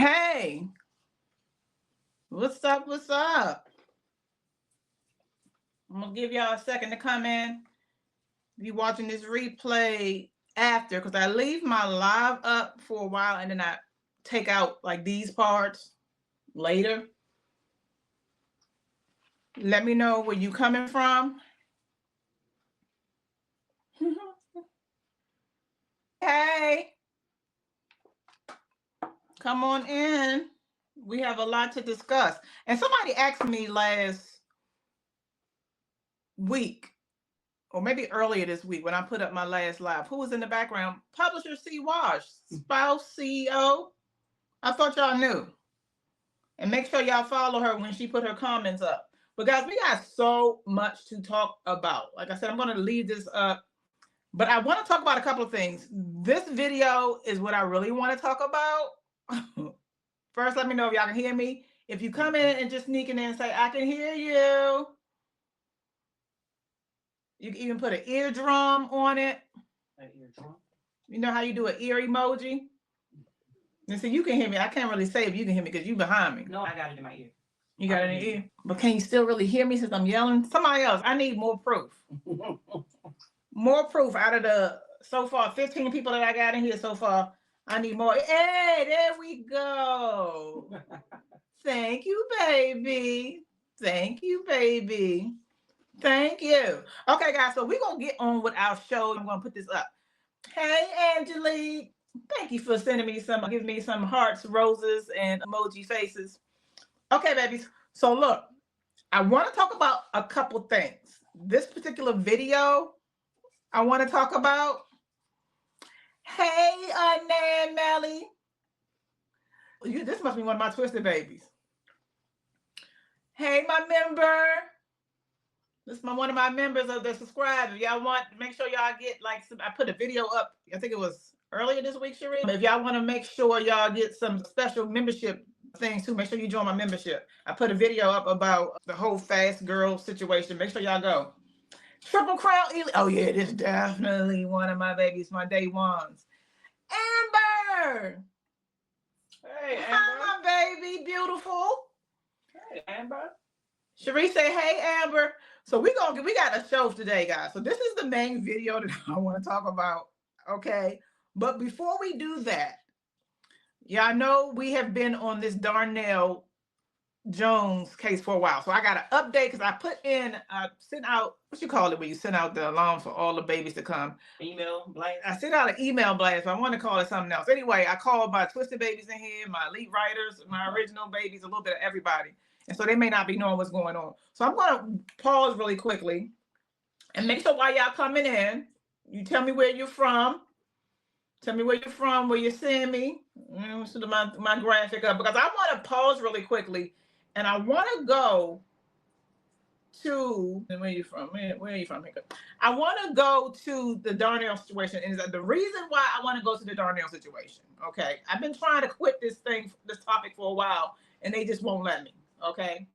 Hey, what's up? What's up? I'm gonna give y'all a second to come in. Be watching this replay after, because I leave my live up for a while and then I take out like these parts later. Let me know where you coming from. Hey, come on in. We have a lot to discuss. And somebody asked me last week, or maybe earlier this week when I put up my last live, who was in the background? Publisher C. Wash, spouse CEO. I thought y'all knew. And make sure y'all follow her when she put her comments up. But guys, we got so much to talk about. Like I said, I'm going to leave this up. But I want to talk about a couple of things. This video is what I really want to talk about. First, let me know if y'all can hear me. If you come in and just sneak in and say, I can hear you. You can even put an eardrum on it. An eardrum? You know how you do an ear emoji? And see, you can hear me. I can't really say if you can hear me because you behind me. No, I got it in my ear. You got it in your ear? But can you still really hear me since I'm yelling? Somebody else. I need more proof. More proof out of the, so far, 15 people that I got in here so far. I need more. Hey, there we go. Thank you, baby. Thank you, baby. Thank you. Okay, guys, so we're going to get on with our show. I'm going to put this up. Hey, Angelique. Thank you for sending me giving me some hearts, roses, and emoji faces. Okay, babies. So look, I want to talk about a couple things. This particular video I want to talk about. Hey, Nan Melly. This must be one of my twisted babies. Hey, my member. This is one of my members of the subscribe. If y'all want, make sure y'all get I put a video up. I think it was earlier this week, Sheree. If y'all want to make sure y'all get some special membership things too, make sure you join my membership. I put a video up about the whole fast girl situation. Make sure y'all go. Triple Crown Elite. Oh yeah, this is definitely one of my babies, my day ones. Amber. Hey, Amber. Hi, my baby, beautiful. Hey, Amber. Sheree say, hey, Amber. So we got a show today, guys. So this is the main video that I want to talk about, okay? But before we do that, y'all know we have been on this Darnell Jones case for a while. So I got an update because I sent out, what you call it when you send out the alarm for all the babies to come? Email blast. I sent out an email blast, but I want to call it something else. Anyway, I called my twisted babies in here, my elite writers, my original babies, a little bit of everybody. And so they may not be knowing what's going on. So I'm going to pause really quickly and make sure while y'all coming in, you tell me where you're from. Tell me where you're from, where you're seeing me. So my graphic up, because I want to pause really quickly and I want to go to, where are you from? Where are you from? I want to go to the Darnell situation. And the reason why I want to go to the Darnell situation, okay? I've been trying to quit this topic for a while and they just won't let me. Okay.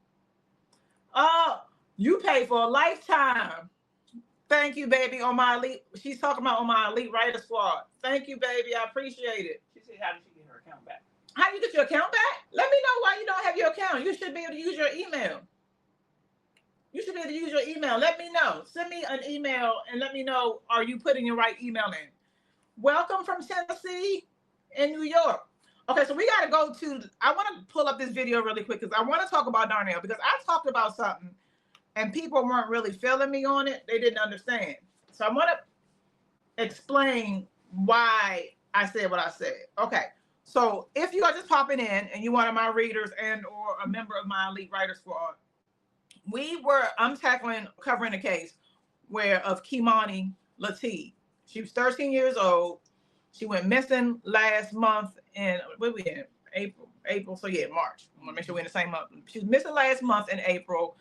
Oh, you pay for a lifetime. Thank you, baby. On my elite, she's talking about on my elite writer squad. Thank you, baby. I appreciate it. She said, how did she get her account back? How do you get your account back? Let me know why you don't have your account. You should be able to use your email. You should be able to use your email. Let me know. Send me an email and let me know, are you putting your right email in? Welcome from Tennessee and New York. Okay, so we got to go to, I want to pull up this video really quick because I want to talk about Darnell because I talked about something and people weren't really feeling me on it. They didn't understand. So I want to explain why I said what I said. Okay, so if you are just popping in and you're one of my readers and or a member of my elite writer squad, I'm covering a case of Kimani Lateef. She was 13 years old. She went missing last month in, what we in? April. So yeah, March. I want to make sure we're in the same month. She was missing last month in April.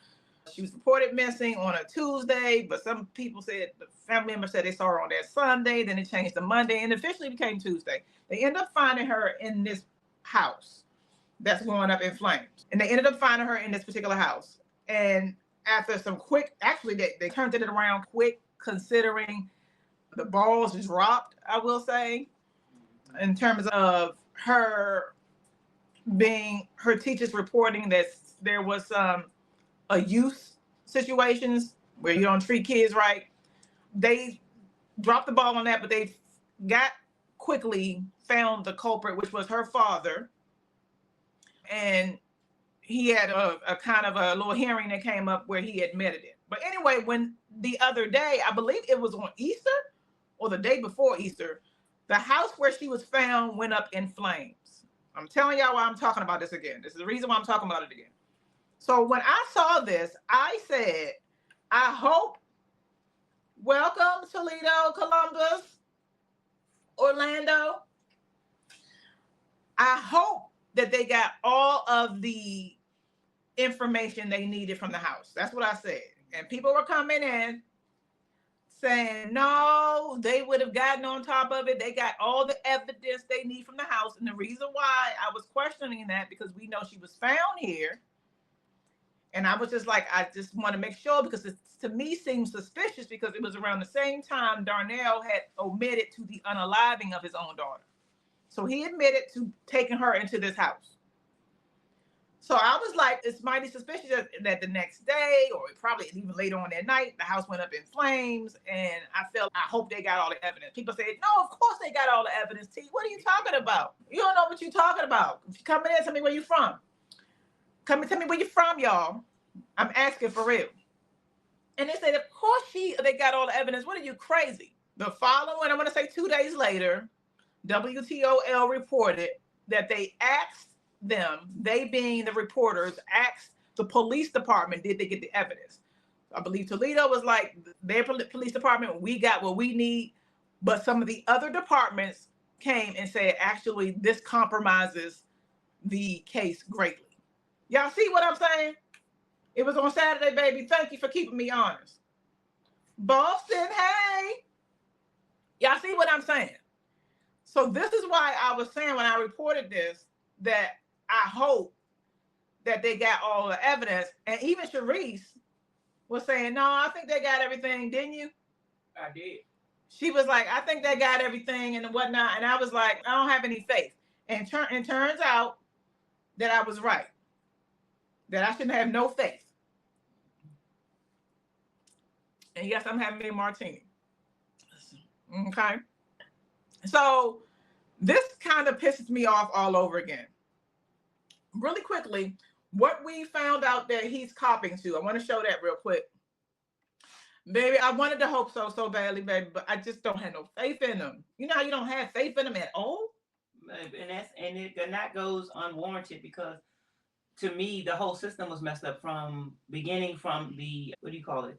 She was reported missing on a Tuesday, but some people said, the family member said they saw her on that Sunday, then it changed to Monday and officially became Tuesday. They ended up finding her in this house that's going up in flames. And they ended up finding her in this particular house. And after some quick, actually they turned it around quick considering the balls dropped, I will say, in terms of her being her teachers reporting that there was a youth situations where you don't treat kids right. They dropped the ball on that, but they got quickly found the culprit, which was her father. And he had a kind of a little hearing that came up where he admitted it. But anyway, when the other day, I believe it was on Easter or the day before Easter, the house where she was found went up in flames. I'm telling y'all why I'm talking about this again. This is the reason why I'm talking about it again. So when I saw this, I said, I hope, welcome Toledo, Columbus, Orlando. I hope that they got all of the information they needed from the house. That's what I said. And people were coming in saying, no, they would have gotten on top of it. They got all the evidence they need from the house. And the reason why I was questioning that, because we know she was found here. And I was just like, I just want to make sure, because it to me seems suspicious, because it was around the same time Darnell had admitted to the unaliving of his own daughter. So he admitted to taking her into this house. So I was like, it's mighty suspicious that the next day, or probably even later on that night, the house went up in flames. And I hope they got all the evidence. People say, no, of course they got all the evidence, T. What are you talking about? You don't know what you're talking about. If you come in, tell me where you're from. Come and tell me where you're from, y'all. I'm asking for real. And they said, of course they got all the evidence. What are you, crazy? The following, I'm going to say 2 days later, WTOL reported that they asked them, they being the reporters, asked the police department, did they get the evidence? I believe Toledo was like, their police department, we got what we need. But some of the other departments came and said, actually, this compromises the case greatly. Y'all see what I'm saying? It was on Saturday, baby. Thank you for keeping me honest. Boston, hey. Y'all see what I'm saying? So this is why I was saying when I reported this, that I hope that they got all the evidence. And even Sharice was saying, no, I think they got everything, didn't you? I did. She was like, I think they got everything and whatnot. And I was like, I don't have any faith. And it turns out that I was right. That I shouldn't have no faith. And yes, I'm having a martini. Okay. So this kind of pisses me off all over again. Really quickly, what we found out that he's copying to, I want to show that real quick. Baby, I wanted to hope so badly, baby, but I just don't have no faith in him. You know how you don't have faith in him at all? And that goes unwarranted, because to me, the whole system was messed up from beginning, from the, what do you call it?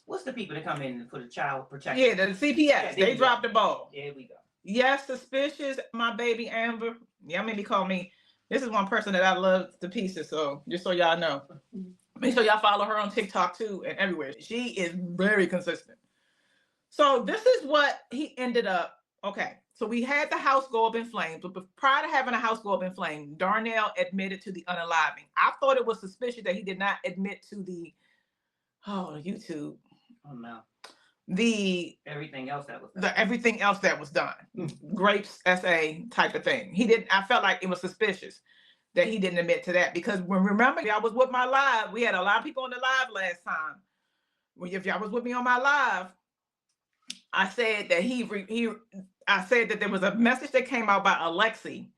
What's the people that come in for the child protection? Yeah, the CPS. Yeah, they dropped the ball. There we go. Yes, suspicious, my baby Amber. Y'all made me call me. This is one person that I love to pieces. So just so y'all know, make sure y'all follow her on TikTok too and everywhere. She is very consistent. So this is what he ended up. Okay, so we had the house go up in flames, but prior to having a house go up in flames, Darnell admitted to the unaliving. I thought it was suspicious that he did not admit to the YouTube. Oh no. Everything else that was done. Grapes SA type of thing. He didn't, I felt like it was suspicious that he didn't admit to that, because when, remember, I was with my live, we had a lot of people on the live last time. If y'all was with me on my live, I said that I said that there was a message that came out by Alexi,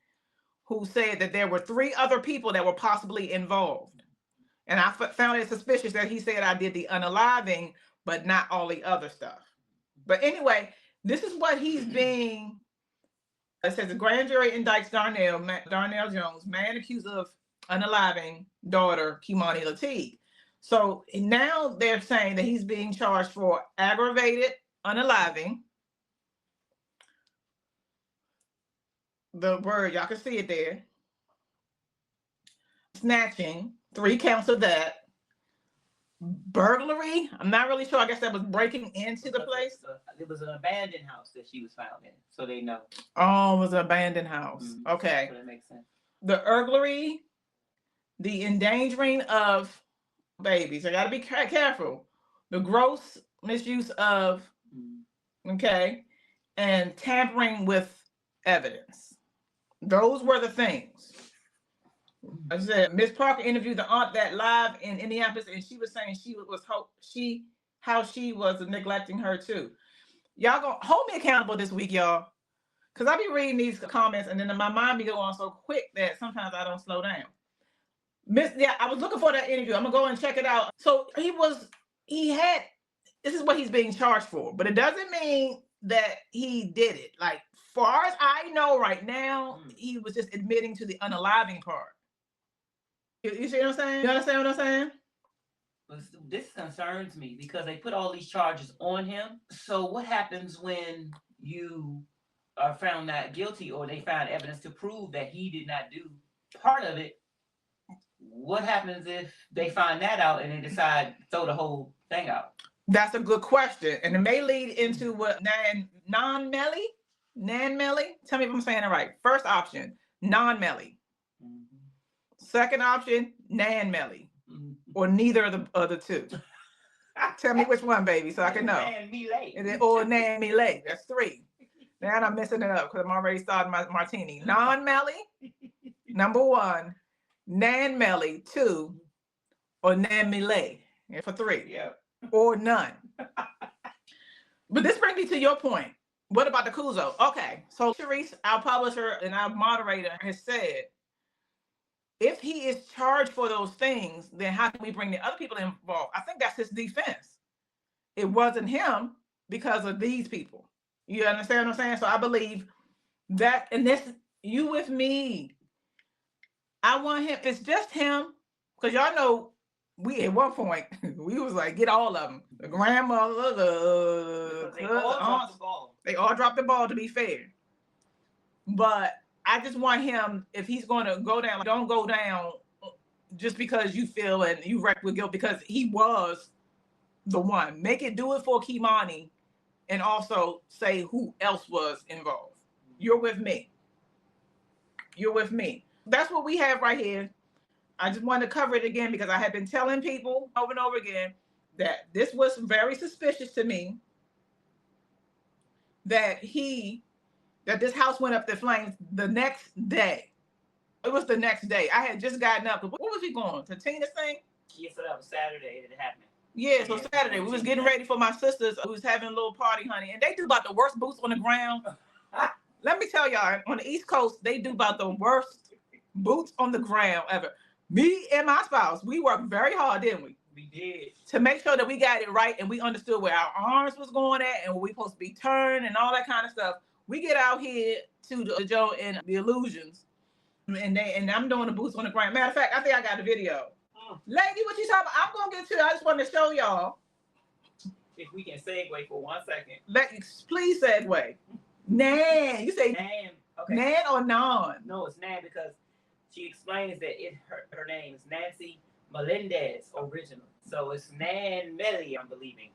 who said that there were 3 other people that were possibly involved. And I found it suspicious that he said I did the unaliving, but not all the other stuff. But anyway, this is what he's being. It says the grand jury indicts Darnell Jones, man accused of unaliving daughter Kimani Lateef. So now they're saying that he's being charged for aggravated unaliving. The word, y'all can see it there. Snatching, 3 counts of that. Burglary, I'm not really sure. I guess that was breaking into the place. It was an abandoned house that she was found in, so they know. Oh, it was an abandoned house. Mm-hmm. Okay. So that makes sense. The burglary, the endangering of babies. I got to be careful. The gross misuse of, okay, and tampering with evidence. Those were the things. I said Miss Parker interviewed the aunt that live in Indianapolis, and she was saying how she was neglecting her too. Y'all gonna hold me accountable this week, y'all, because I be reading these comments, and then my mind be going so quick that sometimes I don't slow down. I was looking for that interview. I'm gonna go and check it out. So this is what he's being charged for, but it doesn't mean that he did it. Like, far as I know right now, he was just admitting to the unaliving part. You see what I'm saying? You understand what I'm saying? This concerns me because they put all these charges on him. So what happens when you are found not guilty, or they find evidence to prove that he did not do part of it? What happens if they find that out and they decide to throw the whole thing out? That's a good question. And it may lead into what non-Melly? Nan-Melly? Tell me if I'm saying it right. First option, non-Melly. Mm-hmm. Second option, Nan-Melly. Mm-hmm. Or neither of the other two. Tell me which one, baby, so I can know. Or Nan-Melly. That's three. Now I'm messing it up because I'm already starting my martini. Non-Melly, number one. Nan-Melly, two. Or Nan-Melly for three. Yeah. Or none. But this brings me to your point. What about the Kuzo? Okay, so Sharice, our publisher and our moderator, has said, if he is charged for those things, then how can we bring the other people involved? I think that's his defense. It wasn't him because of these people. You understand what I'm saying? So I believe that, and this, you with me. I want him, it's just him, because y'all know, we at one point we was like, get all of them. The grandmother, they all dropped the ball, to be fair. But I just want him, if he's going to go down, don't go down just because you feel and you wrecked with guilt, because he was the one. Make it, do it for Kimani, and also say who else was involved. You're with me. You're with me. That's what we have right here. I just wanted to cover it again because I had been telling people over and over again that this was very suspicious to me, that this house went up the flames the next day. It was the next day. I had just gotten up. What was he going to Tina's thing? Yeah, so that was Saturday that it happened. Yeah, so Saturday we was getting ready for my sisters who was having a little party, honey, and they do about the worst boots on the ground. Let me tell y'all, on the East Coast, they do about the worst boots on the ground ever. Me and my spouse, we worked very hard, didn't we? We did. To make sure that we got it right and we understood where our arms was going at and where we supposed to be turned and all that kind of stuff. We get out here to the Joe and the Illusions, and I'm doing the boots on the ground. Matter of fact, I think I got the video. Lady, what you talking about? I'm gonna get to it. I just wanted to show y'all. If we can segue for 1 second. Please segue. Nan, you say Nan. Okay. Nan or non? No, it's Nan because she explains that her name is Nancy Melendez original. So it's Nan-Melly, I'm believing.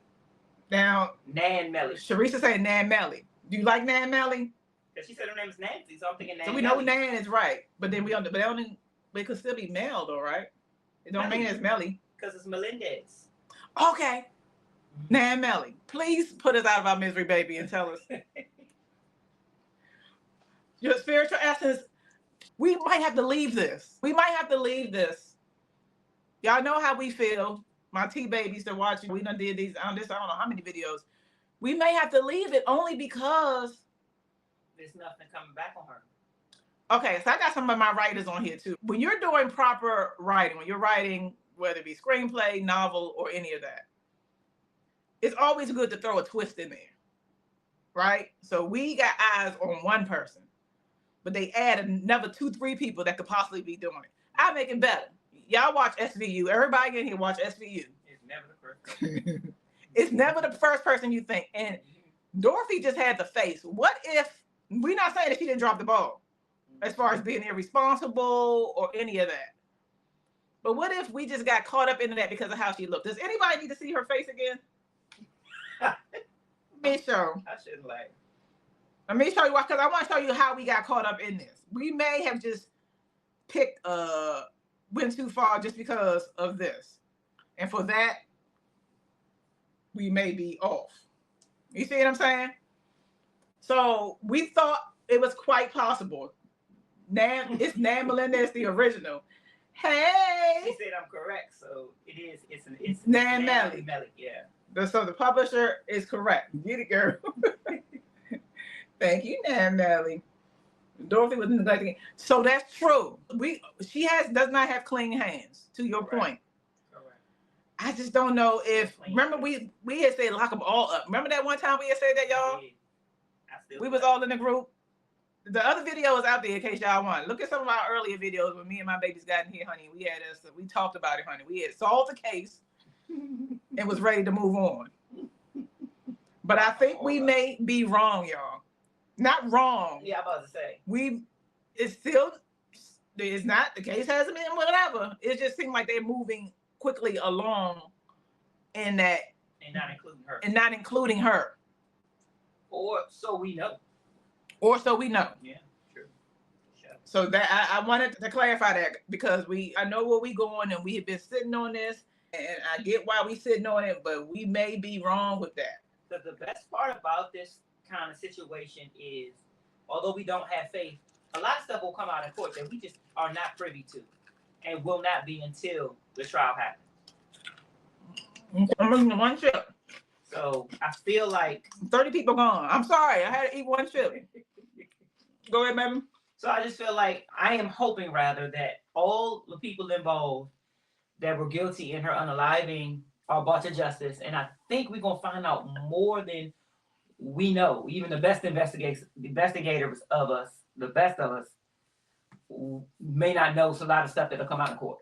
Now, Nan-Melly. Sharisa said Nan-Melly. Do you like Nan-Melly? Because she said her name is Nancy, so I'm thinking Nan. So we know Nan is right, but then it could still be male though, right? It don't mean it's Melly. Because it's Melendez. Okay. Nan-Melly, please put us out of our misery, baby, and tell us. Your spiritual essence, we might have to leave this. Y'all know how we feel. My T-babies that watching, we done did these, I don't know how many videos. We may have to leave it only because there's nothing coming back on her. Okay, so I got some of my writers on here too. When you're doing proper writing, when you're writing, whether it be screenplay, novel, or any of that, it's always good to throw a twist in there, right? So we got eyes on one person, but they add another 2-3 people that could possibly be doing it. I make it better. Y'all watch SVU. Everybody in here watch SVU. It's never the first person. It's never the first person you think. And Dorothy just had the face. What if, we're not saying that she didn't drop the ball as far as being irresponsible or any of that. But what if we just got caught up into that because of how she looked? Does anybody need to see her face again? Me show. I shouldn't lie. Let me show you why, because I want to show you how we got caught up in this. We may have just picked went too far just because of this. And for that, we may be off. You see what I'm saying? So we thought it was quite possible It's Nan Melendez, the original. Hey. She said I'm correct, so it is. It's Nan Melly. Yeah. So the publisher is correct. Get it, girl. Thank you, Nan Melly. Dorothy was neglecting. So that's true. She does not have clean hands. To your point. Correct. I just don't know if. Remember we had said lock them all up. Remember that one time we had said that, y'all? We was all in the group. The other video is out there in case y'all want. Look at some of our earlier videos when me and my babies got in here, honey. We talked about it, honey. We had solved the case and was ready to move on. But I think we may be wrong, y'all. Not wrong. Yeah, I'm about to say. It's not, the case hasn't been whatever. It just seemed like they're moving quickly along in that. And not including her. And not including her. Or so we know. Yeah, true. Sure. So that I wanted to clarify that because I know where we going and we have been sitting on this and I get why we sitting on it, but we may be wrong with that. So the best part about this kind of situation is, although we don't have faith, a lot of stuff will come out in court that we just are not privy to and will not be until the trial happens. I'm losing one chip. So I feel like 30 people gone. I'm sorry. I had to eat one chip. Go ahead, baby. So I just feel like I am hoping rather that all the people involved that were guilty in her unaliving are brought to justice. And I think we're going to find out more than we know. Even the best investigators of us, the best of us, may not know a lot of stuff that'll come out in court.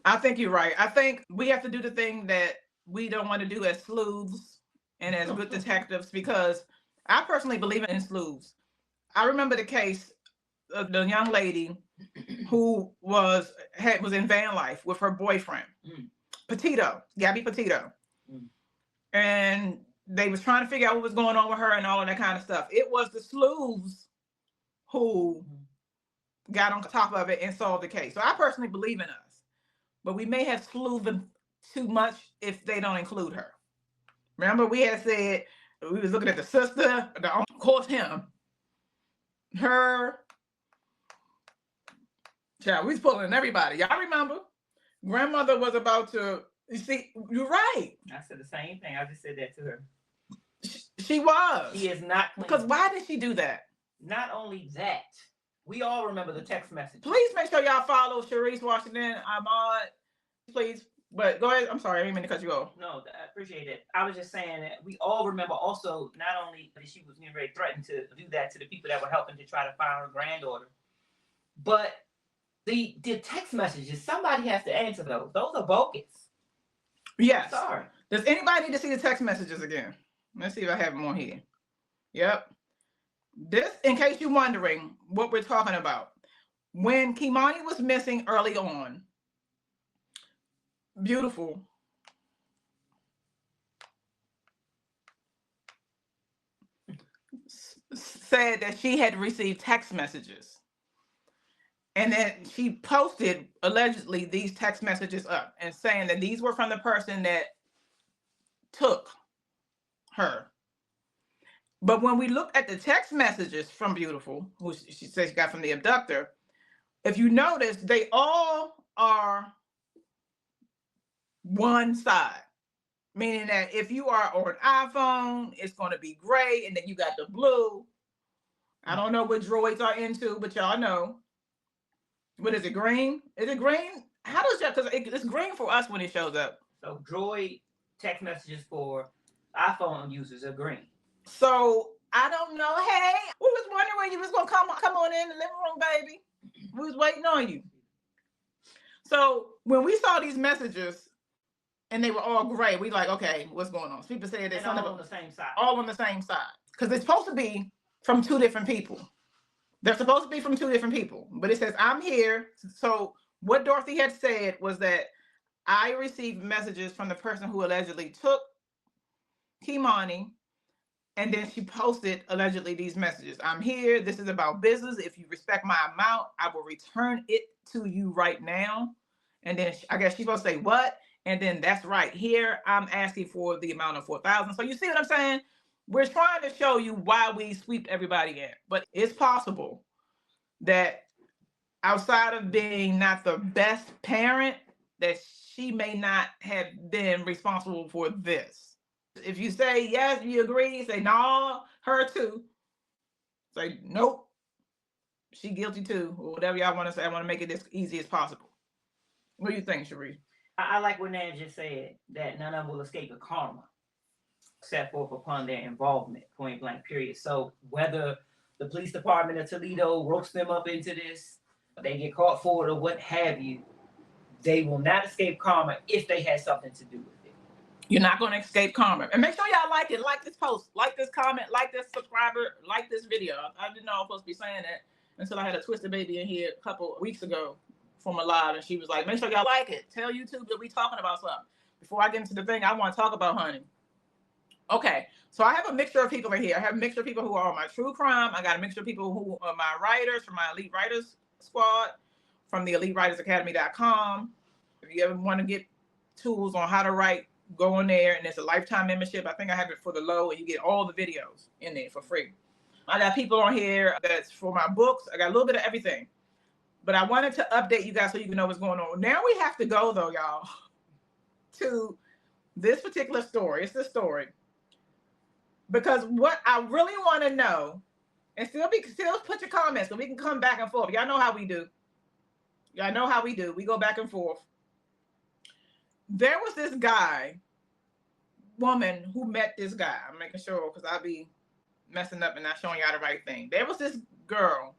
I think you're right. I think we have to do the thing that we don't want to do as sleuths and as good detectives, because I personally believe in sleuths. I remember the case of the young lady who was in van life with her boyfriend, Gabby Petito. And they was trying to figure out what was going on with her and all of that kind of stuff. It was the sleuths who got on top of it and solved the case. So I personally believe in us, but we may have sleuthed too much if they don't include her. Remember, we had said we was looking at the sister, of course him, her. Child, we was pulling everybody. Y'all remember? Grandmother was about to. You see, you're right. I said the same thing. I just said that to her. She was. She is not clean. Because why did she do that? Not only that, we all remember the text message. Please make sure y'all follow Sharice Washington. I'm on. Please. But go ahead. I'm sorry. I didn't mean to cut you off. No, I appreciate it. I was just saying that we all remember also not only that she was getting ready to threaten to do that to the people that were helping to try to find her granddaughter, but the text messages, somebody has to answer those. Those are bogus. Yes. I'm sorry. Does anybody need to see the text messages again? Let's see if I have them on here. Yep. This, in case you're wondering what we're talking about. When Kimani was missing early on, Beautiful said that she had received text messages. And then she posted allegedly these text messages up and saying that these were from the person that took her. But when we look at the text messages from Beautiful, who she says she got from the abductor, if you notice, they all are one side, meaning that if you are on an iPhone, it's going to be gray, and then you got the blue. I don't know what droids are into, but y'all know. What is it, green? Is it green? How does that, because it's green for us when it shows up. So droid text messages for iPhone users are green. So I don't know. Hey, we was wondering when you was going to come on in the living room, baby. We was waiting on you. So when we saw these messages, and they were all gray, we like, okay, what's going on? So people say they're all on the same side. All on the same side. Because it's supposed to be from two different people. They're supposed to be from two different people. But it says, I'm here. So what Dorothy had said was that I received messages from the person who allegedly took Kimani. And then she posted allegedly these messages. I'm here. This is about business. If you respect my amount, I will return it to you right now. And then I guess she's supposed to say what? And then that's right here. I'm asking for the amount of $4,000. So you see what I'm saying? We're trying to show you why we sweep everybody in. But it's possible that outside of being not the best parent, that she may not have been responsible for this. If you say yes, you agree, say no, her too. Say nope, she guilty too, or whatever y'all want to say. I want to make it as easy as possible. What do you think, Cherie? I like what Nan just said, that none of them will escape the karma set forth upon their involvement, point blank, period. So whether the police department of Toledo ropes them up into this, they get caught for it or what have you, they will not escape karma if they had something to do with it. You're not going to escape karma. And make sure y'all like it. Like this post. Like this comment. Like this subscriber. Like this video. I didn't know I was supposed to be saying that until I had a twisted baby in here a couple weeks ago from a live. And she was like, make sure y'all like it. Tell YouTube that we talking about something. Before I get into the thing I want to talk about, honey. Okay. So I have a mixture of people in here. I have a mixture of people who are on my true crime. I got a mixture of people who are my writers from my Elite Writers Squad, from the EliteWritersAcademy.com. If you ever want to get tools on how to write, go in there, and it's a lifetime membership. I think I have it for the low, and you get all the videos in there for free. I got people on here that's for my books. I got a little bit of everything. But I wanted to update you guys so you can know what's going on. Now we have to go, though, y'all, to this particular story. It's the story. Because what I really want to know, and still put your comments so we can come back and forth. Y'all know how we do. Y'all know how we do. We go back and forth. There was this woman who met this guy. I'm making sure because I'll be messing up and not showing y'all the right thing. There was this girl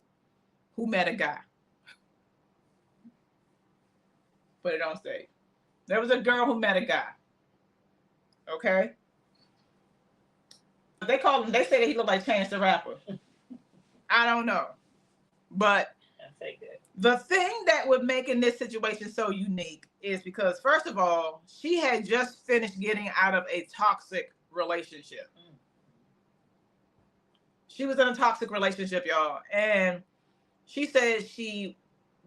who met a guy. Put it on stage. There was a girl who met a guy. Okay? They called him, they say that he looked like Chance the Rapper. I don't know. But the thing that would make in this situation so unique is because, first of all, she had just finished getting out of a toxic relationship. She was in a toxic relationship, y'all. And she said she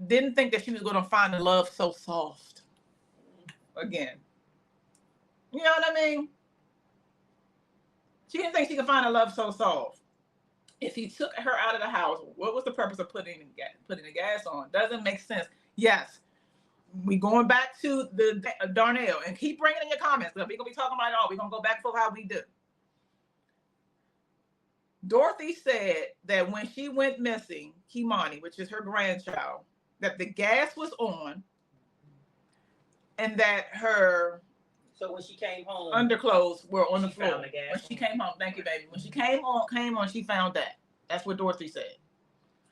didn't think that she was going to find a love so soft again. You know what I mean? She didn't think she could find a love so soft. If he took her out of the house, what was the purpose of putting the gas on? Doesn't make sense. Yes, we going back to the Darnell, and keep bringing in your comments. We're gonna be talking about it all. We're gonna go back for how we do. Dorothy said that when she went missing, Kimani, which is her grandchild, that the gas was on, and that her when she came home, underclothes were on the floor. When she came home, thank you, baby. When she came on, she found that. That's what Dorothy said.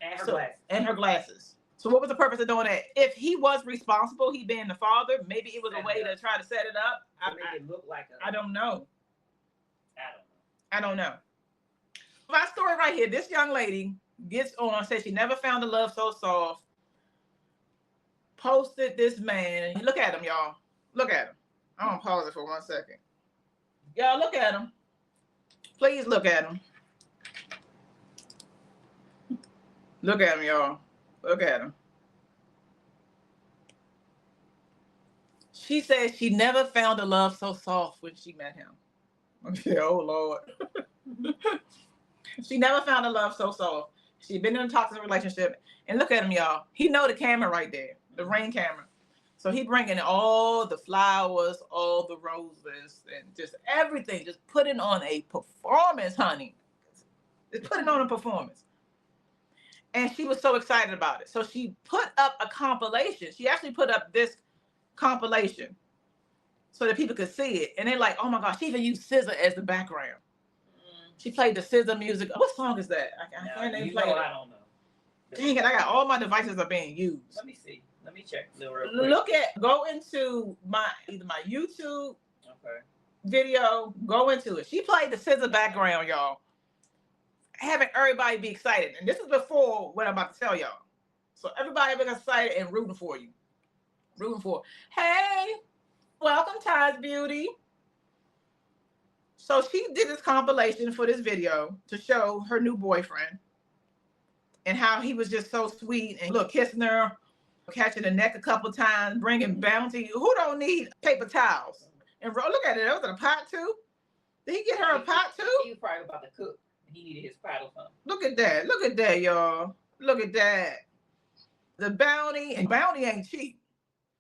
And her glasses. And her glasses. So what was the purpose of doing that? If he was responsible, he being the father, maybe it was a way to try to set it up. Make it look like I don't know. I don't know. My story right here. This young lady gets on, says she never found a love so soft. Posted this man. Look at him, y'all. Look at him. I'm gonna pause it for 1 second. Y'all look at him. Please look at him. Look at him, y'all. Look at him. She said she never found a love so soft when she met him. Okay, oh Lord. She never found a love so soft. She'd been in a toxic relationship. And look at him, y'all. He know the camera right there, the Ring camera. So he bringing all the flowers, all the roses, and just everything. Just putting on a performance, honey. Just putting on a performance. And she was so excited about it. So she put up a compilation. She actually put up this compilation so that people could see it. And they're like, oh my gosh, she even used SZA as the background. She played the SZA music. What song is that? I don't know. Dang it, I got all my devices are being used. Let me see. Let me check. Go into either my YouTube video, go into it. She played the SZA background, y'all. Having everybody be excited. And this is before what I'm about to tell y'all. So everybody be excited and rooting for you. Hey, welcome, Ty's Beauty. So she did this compilation for this video to show her new boyfriend and how he was just so sweet and look, kissing her, catching the neck a couple times, bringing bounty. Who don't need paper towels? And look at it. That was in a pot too. Did he get her a pot too? He was probably about to cook. He needed his pot or something. Look at that. Look at that, y'all. Look at that. The Bounty, and Bounty ain't cheap.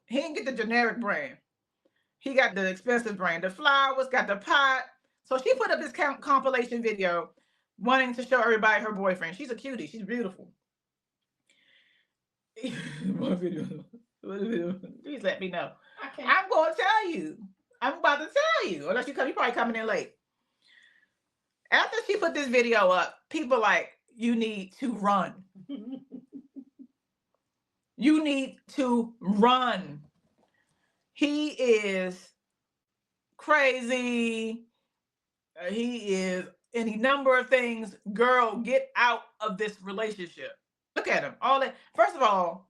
He didn't get the generic brand. He got the expensive brand. The flowers, got the pot. So she put up this compilation video wanting to show everybody her boyfriend. She's a cutie. She's beautiful. What video? Please let me know. I'm going to tell you. I'm about to tell you. Unless you come, you're probably coming in late. After she put this video up, people like, you need to run. You need to run. He is crazy. He is any number of things. Girl, get out of this relationship. Look at him. All that. First of all,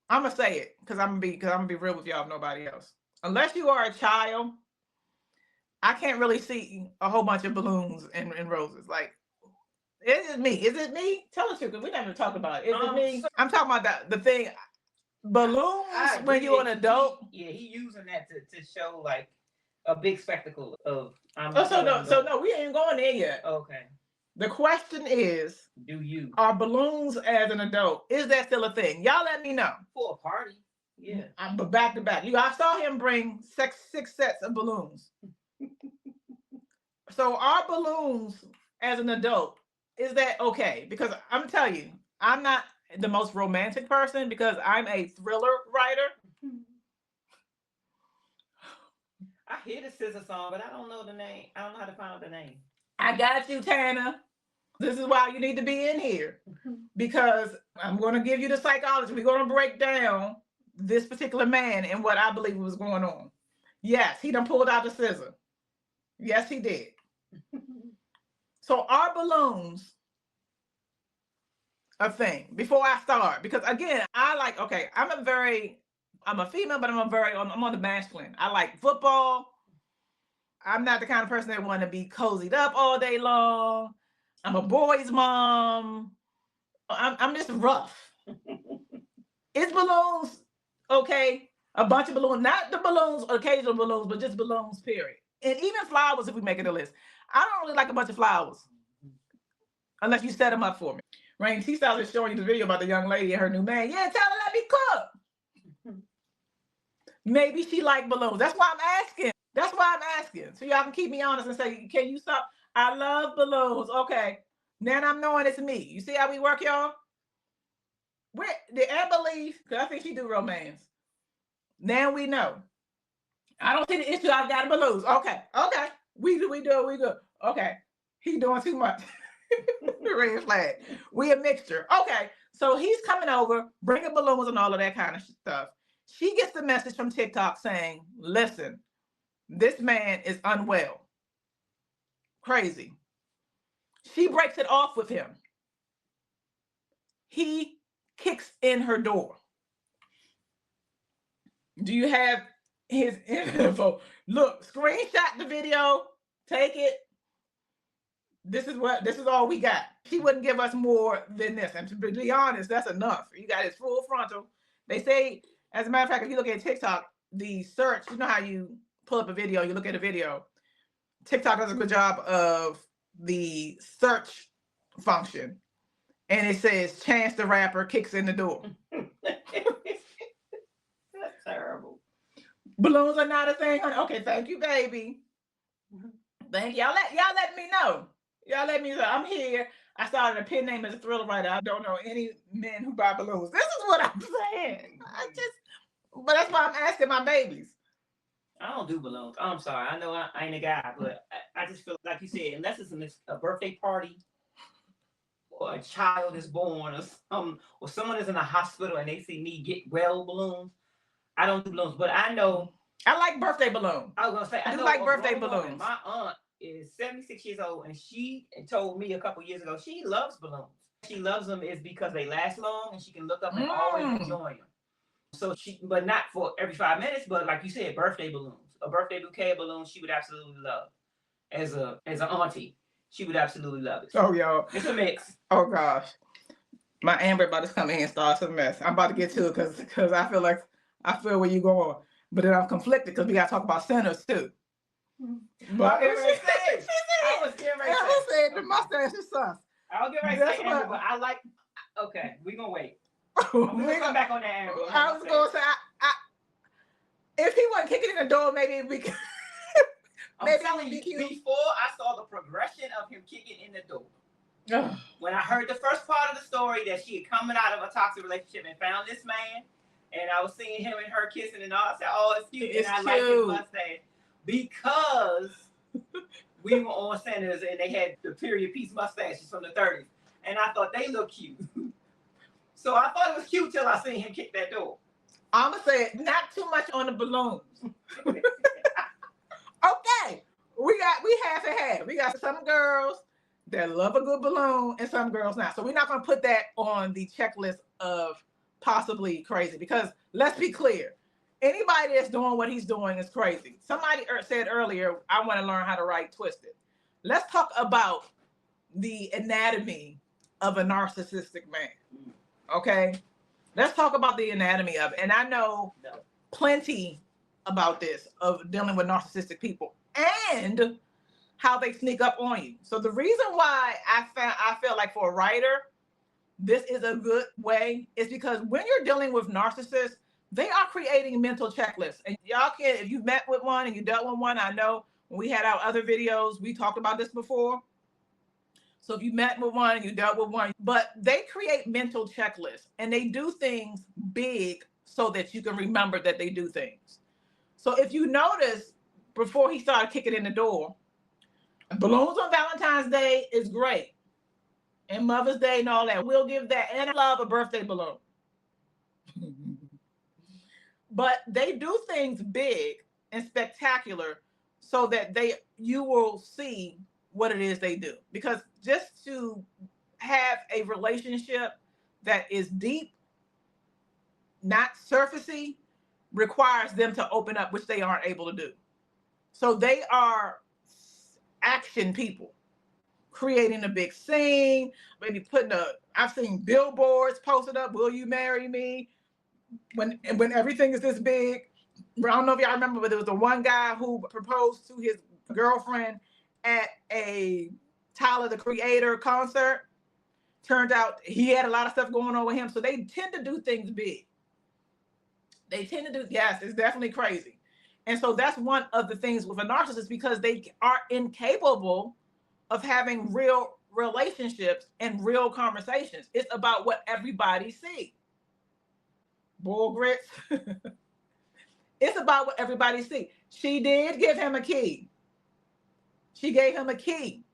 I'm gonna say it because I'm gonna be real with y'all, if nobody else. Unless you are a child, I can't really see a whole bunch of balloons and roses. Like, is it me? Is it me? Tell us, because we never talked about it. Is it me? I'm talking about the thing. Balloons when you're an adult. He using that to show like a big spectacle of. So no, we ain't going there yet. Okay. The question is, are balloons as an adult, is that still a thing? Y'all let me know. For a party. Yeah. But back to back. I saw him bring six sets of balloons. So are balloons as an adult, is that okay? Because I'm telling you, I'm not the most romantic person because I'm a thriller writer. I hear the SZA song, but I don't know the name. I don't know how to find the name. I got you, Tana. This is why you need to be in here, because I'm going to give you the psychology. We're going to break down this particular man and what I believe was going on. Yes, he done pulled out the scissor. Yes, he did. So are balloons a thing? Before I start, because again, I'm a female, but I'm on the masculine. I like football. I'm not the kind of person that want to be cozied up all day long. I'm a boy's mom. I'm just rough. Is balloons okay? A bunch of balloons, not the balloons, occasional balloons, but just balloons, period. And even flowers, if we make it a list. I don't really like a bunch of flowers unless you set them up for me. Rain, she started showing you the video about the young lady and her new man. Yeah, tell her let me cook. Maybe she liked balloons. That's why I'm asking. So y'all can keep me honest and say, can you stop? I love balloons. Okay. Now I'm knowing it's me. You see how we work, y'all? Where did Anne believe? Because I think she do romance. Now we know. I don't see the issue. I've got balloons. Okay. We do. Okay. He doing too much. Red flag. We a mixture. Okay. So he's coming over, bringing balloons and all of that kind of stuff. She gets the message from TikTok saying, listen, this man is unwell. Crazy. She breaks it off with him. He kicks in her door. Do you have his info? Look, screenshot the video, take it. This is all we got. She wouldn't give us more than this. And to be honest, that's enough. You got his full frontal. They say, as a matter of fact, if you look at TikTok, the search, you know how you pull up a video, you look at a video. TikTok does a good job of the search function. And it says, Chance the Rapper kicks in the door. That's terrible. Balloons are not a thing. Okay, thank you, baby. Thank y'all. Let me know. Y'all let me know. I'm here. I started a pen name as a thriller writer. I don't know any men who buy balloons. This is what I'm saying. But that's why I'm asking my babies. I don't do balloons. I'm sorry. I know I ain't a guy, but I just feel like you said, unless it's a birthday party or a child is born or someone is in a hospital and they see me get well balloons, I don't do balloons. But I know. I like birthday balloons. I was going to say, I do like birthday balloons. Woman, my aunt is 76 years old and she told me a couple years ago she loves balloons. She loves them is because they last long and she can look up and always enjoy them. So but not for every 5 minutes, but like you said, birthday balloons. A birthday bouquet of balloons she would absolutely love. As an auntie, she would absolutely love it. Oh, y'all. It's a mix. Oh, gosh. My Amber about to come in and start some mess. I'm about to get to it because I feel where you're going. But then I'm conflicted because we got to talk about centers, too. But I was getting ready to say the mustache is sus. I was getting ready to say Amber, but I like, okay, we're going to wait. We're gonna come back on that, Amber. I was going to say, if he wasn't kicking in the door, maybe we could. I'm telling you, before I saw the progression of him kicking in the door, when I heard the first part of the story that she had coming out of a toxic relationship and found this man, and I was seeing him and her kissing and all, I said, oh, it's cute. And I like his mustache because we were on Sanders and they had the period piece mustaches from the 30s. And I thought they looked cute. So I thought it was cute till I seen him kick that door. I'm going to say not too much on the balloons. Okay, we half and half. We got some girls that love a good balloon and some girls not. So we're not going to put that on the checklist of possibly crazy, because let's be clear. Anybody that's doing what he's doing is crazy. Somebody said earlier, I want to learn how to write twisted. Let's talk about the anatomy of a narcissistic man. Okay? Let's talk about the anatomy of it. And I know plenty about this, of dealing with narcissistic people and how they sneak up on you. So the reason why I feel like for a writer, this is a good way is because when you're dealing with narcissists, they are creating mental checklists. And y'all can, if you've met with one and you dealt with one, I know when we had our other videos, we talked about this before. So if you met with one and you dealt with one, but they create mental checklists and they do things big so that you can remember that they do things. So if you notice, before he started kicking in the door, balloons on Valentine's Day is great. And Mother's Day and all that. We'll give that. And I love a birthday balloon. But they do things big and spectacular so that you will see what it is they do. Because just to have a relationship that is deep, not surfacey, requires them to open up, which they aren't able to do. So they are action people, creating a big scene, maybe I've seen billboards posted up, will you marry me? When everything is this big. I don't know if y'all remember, but there was the one guy who proposed to his girlfriend at a Tyler, the Creator concert. Turned out he had a lot of stuff going on with him. So they tend to do things big. Yes, it's definitely crazy. And so that's one of the things with a narcissist, because they are incapable of having real relationships and real conversations. It's about what everybody sees. Bull grits. It's about what everybody sees. She did give him a key. She gave him a key.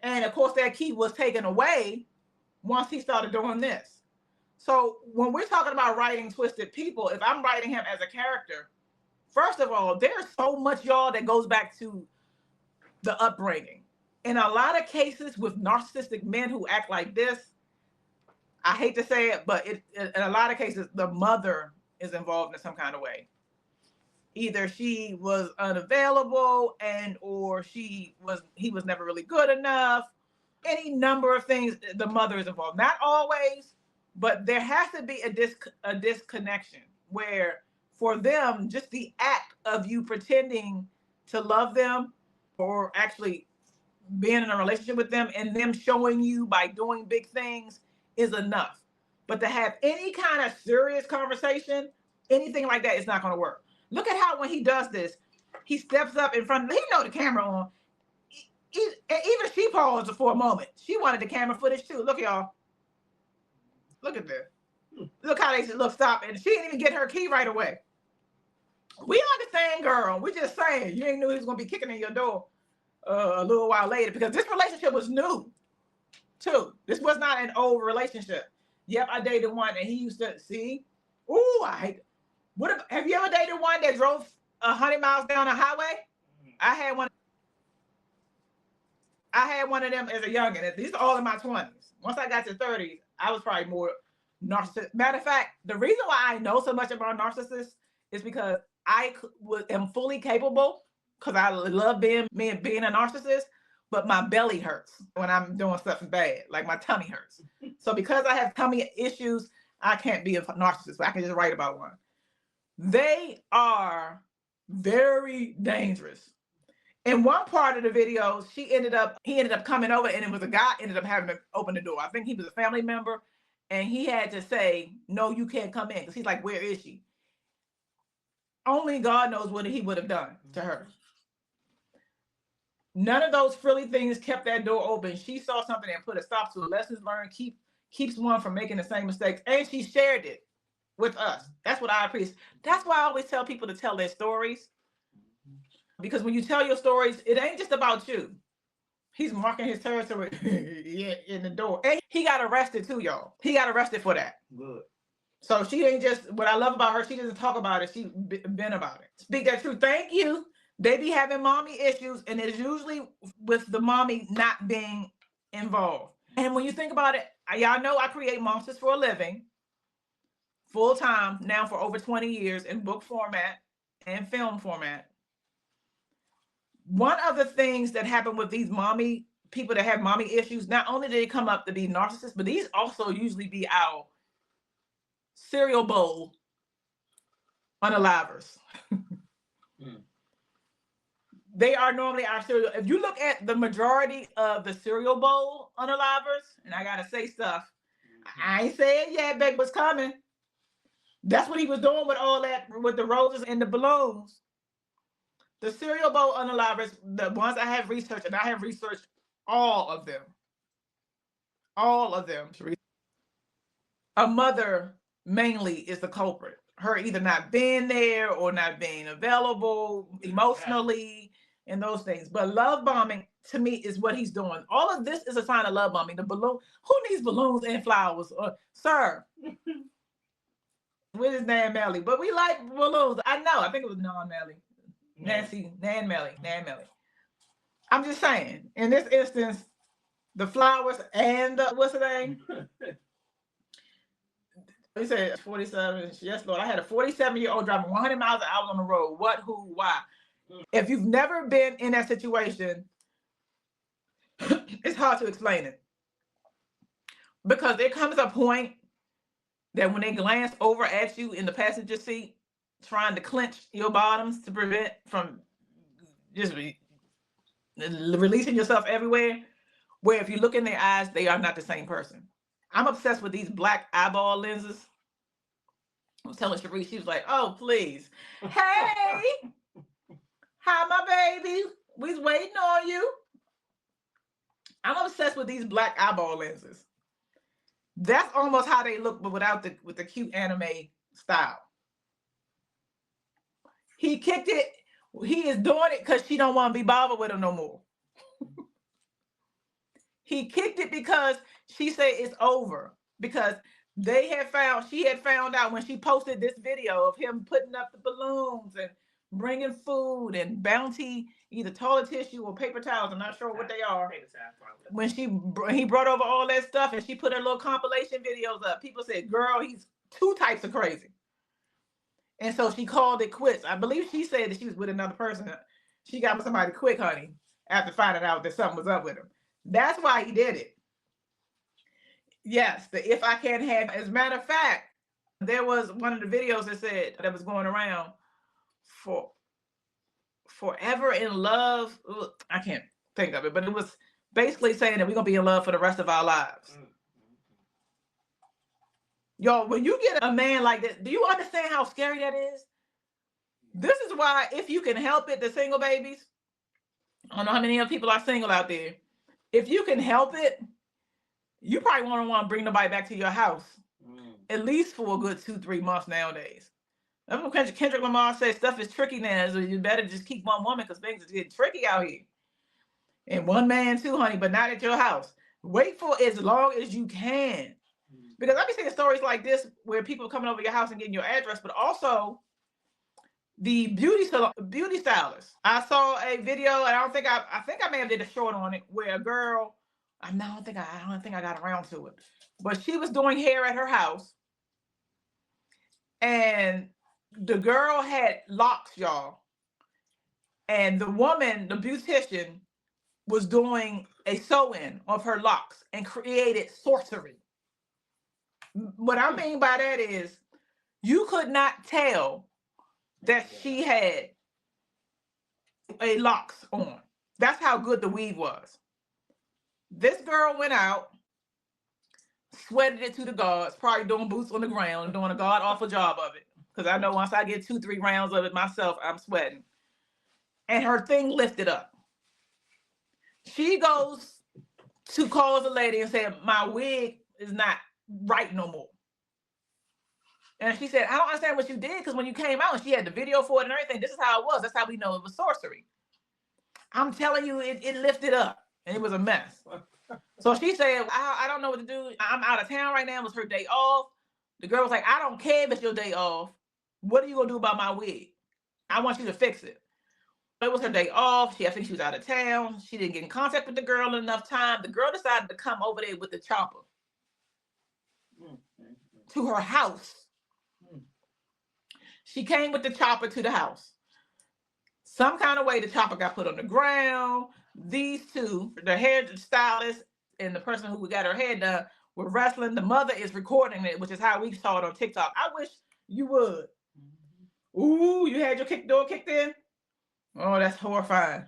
And of course, that key was taken away once he started doing this. So when we're talking about writing twisted people, if I'm writing him as a character, first of all, there's so much, y'all, that goes back to the upbringing. In a lot of cases with narcissistic men who act like this, I hate to say it, but in a lot of cases, the mother is involved in some kind of way. Either she was unavailable or he was never really good enough. Any number of things, the mother is involved. Not always, but there has to be a disconnection where for them, just the act of you pretending to love them or actually being in a relationship with them and them showing you by doing big things is enough. But to have any kind of serious conversation, anything like that, is not going to work. Look at how when he does this, he steps up in front of, he know the camera on. Even she paused for a moment. She wanted the camera footage too. Look, y'all. Look at this. Look how they look, stop. And she didn't even get her key right away. We are the same girl. We just saying, you ain't knew he was going to be kicking in your door a little while later, because this relationship was new too. This was not an old relationship. Yep, I dated one and he used to see. Ooh, have you ever dated one that drove 100 miles down a highway? I had one of them as a youngin'. These are all in my 20s. Once I got to 30s, I was probably more narcissistic. Matter of fact, the reason why I know so much about narcissists is because I am fully capable, because I love being a narcissist, but my belly hurts when I'm doing something bad, like my tummy hurts. So because I have tummy issues, I can't be a narcissist, but I can just write about one. They are very dangerous. In one part of the video, he ended up coming over, and it was a guy ended up having to open the door. I think he was a family member, and he had to say, no, you can't come in, because he's like, where is she? Only God knows what he would have done to her. None of those frilly things kept that door open. She saw something and put a stop to it. Lessons learned keeps one from making the same mistakes, and she shared it with us. That's what I appreciate. That's why I always tell people to tell their stories, because when you tell your stories, it ain't just about you. He's marking his territory in the door. And he got arrested too, y'all. He got arrested for that. Good. So she ain't just, what I love about her, she doesn't talk about it. She been about it. Speak that truth. Thank you. They be having mommy issues, and it's usually with the mommy not being involved. And when you think about it, y'all know I create monsters for a living, full time now for over 20 years in book format and film format. One of the things that happen with these people that have mommy issues, not only do they come up to be narcissists, but these also usually be our cereal bowl unalivers. They are normally our cereal. If you look at the majority of the cereal bowl unalivers, and I gotta say stuff, I ain't saying yet, baby, what's coming. That's what he was doing with all that, with the roses and the balloons. The cereal bowl unalivers, the ones I have researched, and I have researched all of them. All of them. A mother mainly is the culprit. Her either not being there or not being available emotionally and those things. But love bombing, to me, is what he's doing. All of this is a sign of love bombing. The balloon, who needs balloons and flowers? Sir. With his Nan Melly. But we like balloons. I know. I think it was Nan Melly. Nan Melly. I'm just saying, in this instance, the flowers and the, what's the name? He said 47. Yes, Lord. I had a 47-year-old driving 100 miles an hour on the road. What, who, why? If you've never been in that situation, it's hard to explain it. Because there comes a point that when they glance over at you in the passenger seat, trying to clench your bottoms to prevent from just releasing yourself everywhere, where if you look in their eyes, they are not the same person. I'm obsessed with these black eyeball lenses. I was telling Cherie, she was like, oh, please. Hey, hi, my baby. We's waiting on you. I'm obsessed with these black eyeball lenses. That's almost how they look, but with the cute anime style. He kicked it. He is doing it because she don't want to be bothered with him no more. He kicked it because she said it's over, because she had found out when she posted this video of him putting up the balloons and bringing food and bounty, either toilet tissue or paper towels. I'm not sure what they are. When he brought over all that stuff and she put her little compilation videos up, people said, girl, he's 2 types of crazy. And so she called it quits. I believe she said that she was with another person. She got with somebody quick, honey, after finding out that something was up with him. That's why he did it. Yes, the if I can't have. As a matter of fact, there was one of the videos that was going around for forever in love. Ugh, I can't think of it, but it was basically saying that we're gonna be in love for the rest of our lives. Yo, when you get a man like that, do you understand how scary that is? This is why, if you can help it, the single babies, I don't know how many people are single out there. If you can help it, you probably won't want to bring nobody back to your house, at least for a good 2-3 months nowadays. That's what Kendrick Lamar says, stuff is tricky now, so you better just keep one woman because things are getting tricky out here. And one man too, honey, but not at your house. Wait for as long as you can. Because I've been seeing stories like this where people are coming over your house and getting your address, but also the beauty stylists. I saw a video, and I think I may have did a short on it, where a girl, I don't think I got around to it, but she was doing hair at her house, and the girl had locks, y'all, and the woman, the beautician, was doing a sew-in of her locks and created sorcery. What I mean by that is, you could not tell that she had a locks on. That's how good the weave was. This girl went out, sweated it to the guards, probably doing boots on the ground and doing a god awful job of it. Because I know once I get 2-3 rounds of it myself, I'm sweating. And her thing lifted up. She goes to call the lady and said, my wig is not right no more. And she said, I don't understand what you did, because when you came out and she had the video for it and everything, this is how it was. That's how we know it was sorcery. I'm telling you, it lifted up and it was a mess. So she said, I don't know what to do. I'm out of town right now. It was her day off. The girl was like, I don't care if it's your day off. What are you going to do about my wig? I want you to fix it. It was her day off. I think she was out of town. She didn't get in contact with the girl in enough time. The girl decided to come over there with the chopper to her house. She came with the chopper to the house. Some kind of way the chopper got put on the ground. These two, the hair stylist and the person who got her hair done, were wrestling. The mother is recording it, which is how we saw it on TikTok. I wish you would. Ooh, you had your door kicked in? Oh, that's horrifying.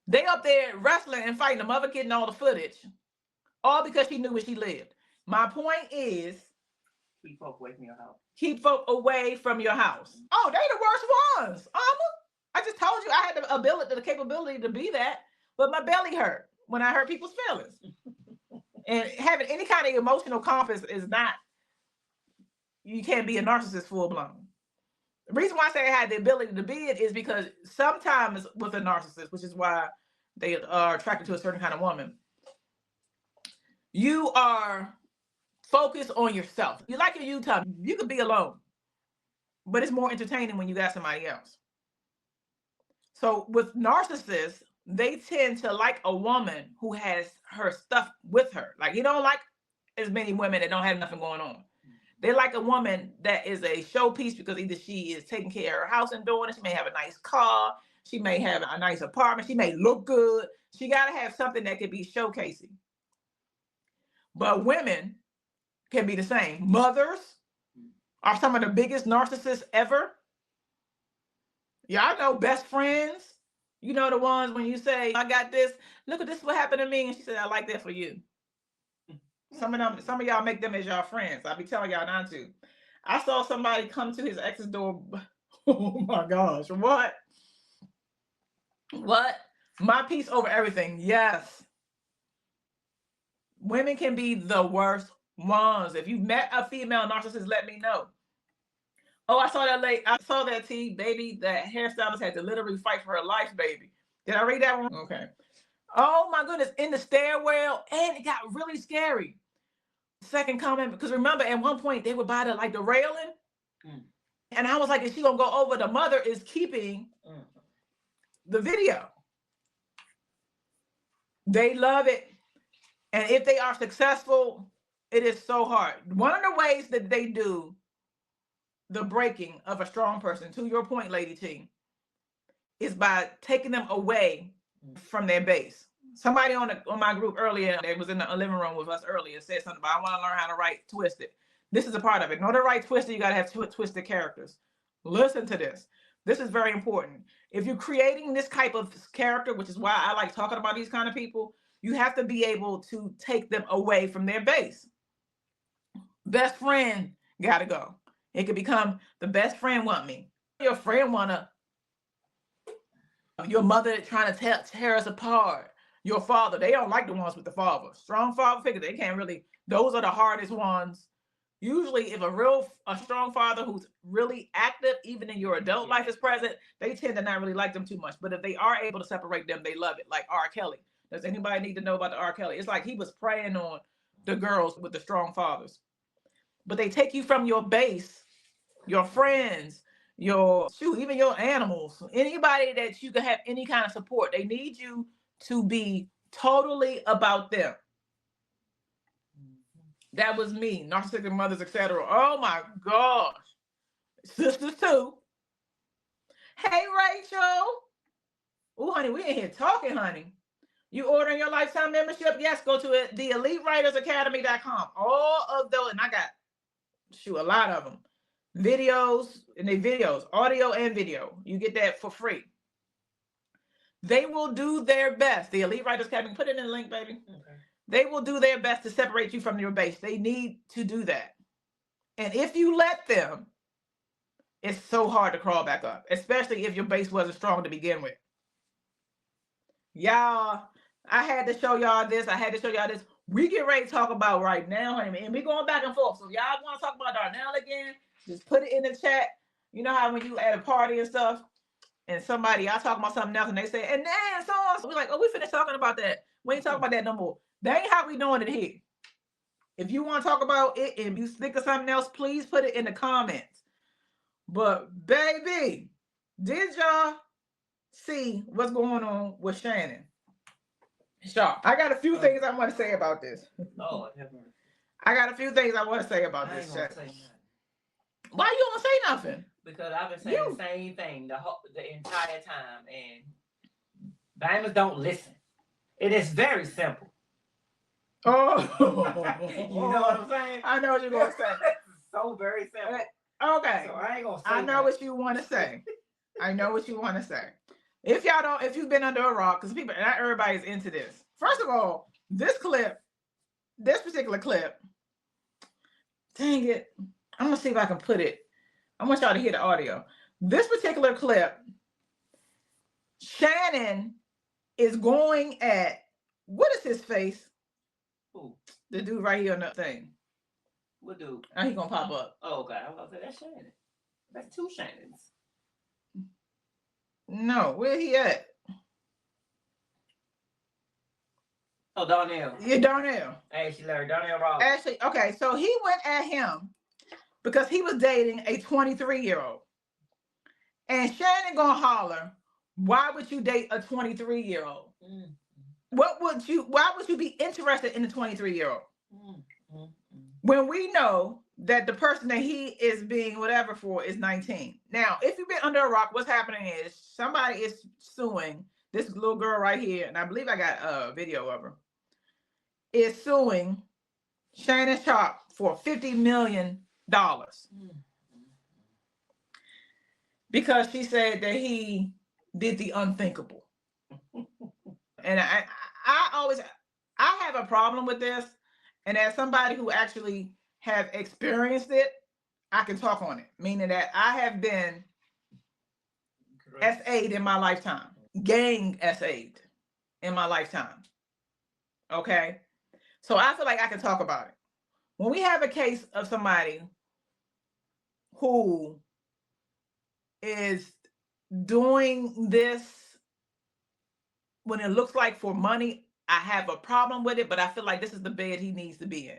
They up there wrestling and fighting. The mother getting all the footage. All because she knew where she lived. My point is, keep folk away from your house. Keep folk away from your house. Oh, they the worst ones. I just told you I had the ability, the capability to be that, but my belly hurt when I hurt people's feelings. And having any kind of emotional compass is not, you can't be a narcissist full blown. The reason why I say I had the ability to be it is because sometimes with a narcissist, which is why they are attracted to a certain kind of woman, you are focused on yourself. You like your you-time. You could be alone, but it's more entertaining when you got somebody else. So with narcissists, they tend to like a woman who has her stuff with her. Like, you don't like as many women that don't have nothing going on. They like a woman that is a showpiece because either she is taking care of her house and doing it. She may have a nice car. She may have a nice apartment. She may look good. She got to have something that can be showcasing. But women can be the same. Mothers are some of the biggest narcissists ever. Y'all know best friends. You know the ones when you say, I got this. Look at this, what happened to me. And she said, I like that for you. Some of y'all make them as y'all friends. I'll be telling y'all not to. I saw somebody come to his ex's door. Oh my gosh. What? My peace over everything. Yes. Women can be the worst ones. If you've met a female narcissist, let me know. Oh, I saw that late. I saw that baby. That hairstylist had to literally fight for her life, baby. Did I read that one? Okay. Oh my goodness. In the stairwell. And it got really scary. Second comment, because remember at one point they would buy the railing. And I was like, is she gonna go over? The mother is keeping the video. They love it. And if they are successful, it is so hard. One of the ways that they do the breaking of a strong person, to your point, Lady T, is by taking them away from their base. Somebody on my group earlier, that was in the living room with us earlier, said something about, I want to learn how to write Twisted. This is a part of it. In order to write Twisted, you got to have twisted characters. Listen to this. This is very important. If you're creating this type of character, which is why I like talking about these kind of people, you have to be able to take them away from their base. Best friend got to go. It could become the best friend want me. Your friend your mother trying to tear us apart. Your father, they don't like the ones with the father. Strong father figure, they can't really, those are the hardest ones. Usually if a strong father who's really active, even in your adult life is present, they tend to not really like them too much. But if they are able to separate them, they love it. Like R. Kelly. Does anybody need to know about the R. Kelly? It's like he was preying on the girls with the strong fathers. But they take you from your base, your friends, even your animals, anybody that you can have any kind of support. They need you to be totally about them. That was me, narcissistic mothers, etc. Oh my gosh. Sisters too. Hey, Rachel. Oh, honey, we in here talking, honey. You ordering your lifetime membership? Yes, go to it, theelitewritersacademy.com. All of those, and I got, a lot of them. Videos, audio and video. You get that for free. They will do their best. The Elite Writers Academy, put it in the link, baby. Okay. They will do their best to separate you from your base. They need to do that. And if you let them, it's so hard to crawl back up, especially if your base wasn't strong to begin with. Y'all, I had to show y'all this. I had to show y'all this. We get ready to talk about right now, honey, and we going back and forth. So y'all want to talk about Darnell again? Just put it in the chat. You know how when you at a party and stuff, and somebody y'all talking about something else, and they say, and then so on. So we're like, oh, we finished talking about that. We ain't talking about that no more. That ain't how we doing it here. If you want to talk about it and you think of something else, please put it in the comments. But baby, did y'all see what's going on with Shannon Sharpe? I got a few things I want to say about this. Oh, I got a few things I want to say about this. Why you don't say nothing? Because I've been saying the same thing the entire time, and diamonds don't listen. It is very simple. Oh, you know what I'm saying? I know what you're gonna say. So very simple. Okay. So I ain't gonna say I know what you want to say. I know what you want to say. If y'all don't, if you've been under a rock, because people, not everybody's into this. First of all, this particular clip, dang it. I'm gonna see if I can put it. I want y'all to hear the audio. This particular clip, Shannon is going at, what is his face? Who? The dude right here on the thing. What dude? Oh, he gonna pop up. Oh, okay. I was gonna say that's Shannon. That's two Shannons. No, where he at? Oh, Darnell. Yeah, Darnell. Ashley Larry. Darnell Ross. Ashley, okay, so he went at him because he was dating a 23-year-old. And Shannon gonna holler, why would you date a 23-year-old? Why would you be interested in a 23-year-old? When we know that the person that he is being whatever for is 19. Now, if you've been under a rock, what's happening is somebody is suing this little girl right here, and I believe I got a video of her, is suing Shannon Sharpe for $50 million. Because she said that he did the unthinkable. And I have a problem with this. And as somebody who actually have experienced it, I can talk on it. Meaning that I have been SA'd in my lifetime. Gang SA'd in my lifetime. Okay? So I feel like I can talk about it. When we have a case of somebody who is doing this when it looks like for money, I have a problem with it, but I feel like this is the bed he needs to be in.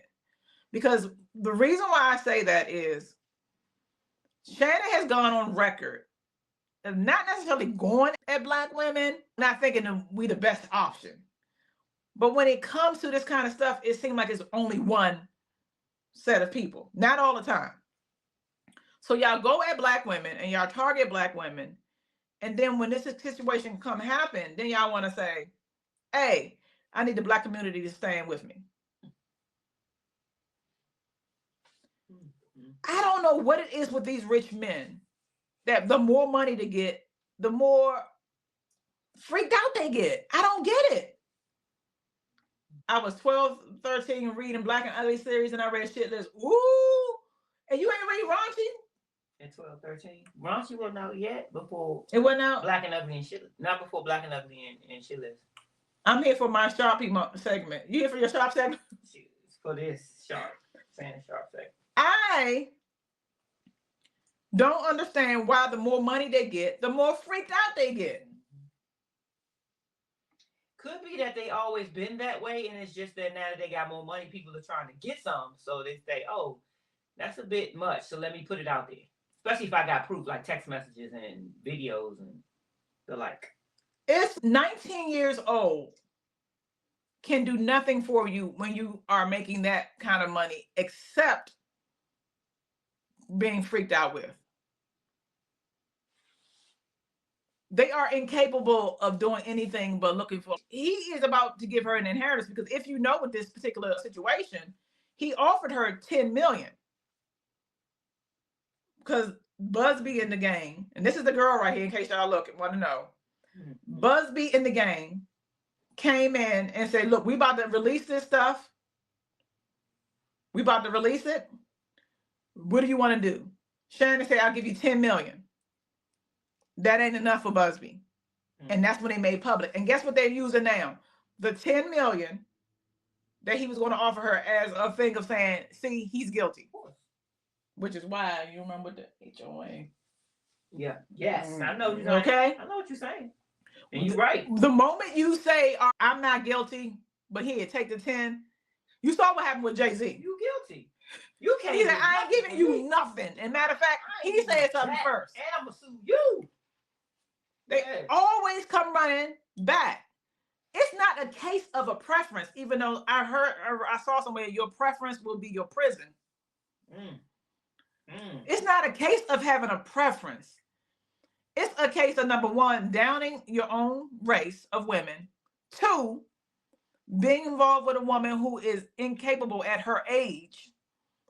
Because the reason why I say that is Shannon has gone on record of not necessarily going at Black women, not thinking we the best option. But when it comes to this kind of stuff, it seems like it's only one set of people, not all the time. So y'all go at Black women and y'all target Black women. And then when this situation come happen, then y'all want to say, hey, I need the Black community to stand with me. I don't know what it is with these rich men that the more money they get, the more freaked out they get. I don't get it. I was 12, 13 reading Black and Ugly series, and I read shit that's, ooh, and you ain't read Raunchy? At 12, 13. Raunchy wasn't out yet before. It wasn't out? Black and Ugly and shit. Not before Black and Ugly and shit list. I'm here for my Sharpe segment. You here for your Sharpe segment? It's for this Sharpe. Shannon Sharpe segment. I don't understand why the more money they get, the more freaked out they get. Could be that they always been that way, and it's just that now that they got more money, people are trying to get some. So they say, oh, that's a bit much, so let me put it out there. Especially if I got proof, like text messages and videos and the like. It's 19 years old can do nothing for you when you are making that kind of money, except being freaked out with. They are incapable of doing anything but looking for. He is about to give her an inheritance because if you know with this particular situation, he offered her 10 million. Because Busby in the game, and this is the girl right here in case y'all want to know. Busby in the game came in and said, look, we about to release this stuff. We about to release it. What do you want to do? Shannon said, I'll give you 10 million. That ain't enough for Busby. And that's when they made public. And guess what they're using now? The 10 million that he was going to offer her as a thing of saying, see, he's guilty. Which is why you remember the HOA. Yeah. Yes. I know you're okay. I know what you're saying. And you're right. The moment you say, I'm not guilty, but here, take the 10. You saw what happened with Jay-Z. You guilty. You can't. He said, I ain't giving you nothing. And matter of fact, he said something first. And I'm going to sue you. They always come running back. It's not a case of a preference, even though I saw somewhere your preference will be your prison. It's not a case of having a preference. It's a case of, number one, downing your own race of women. Two, being involved with a woman who is incapable at her age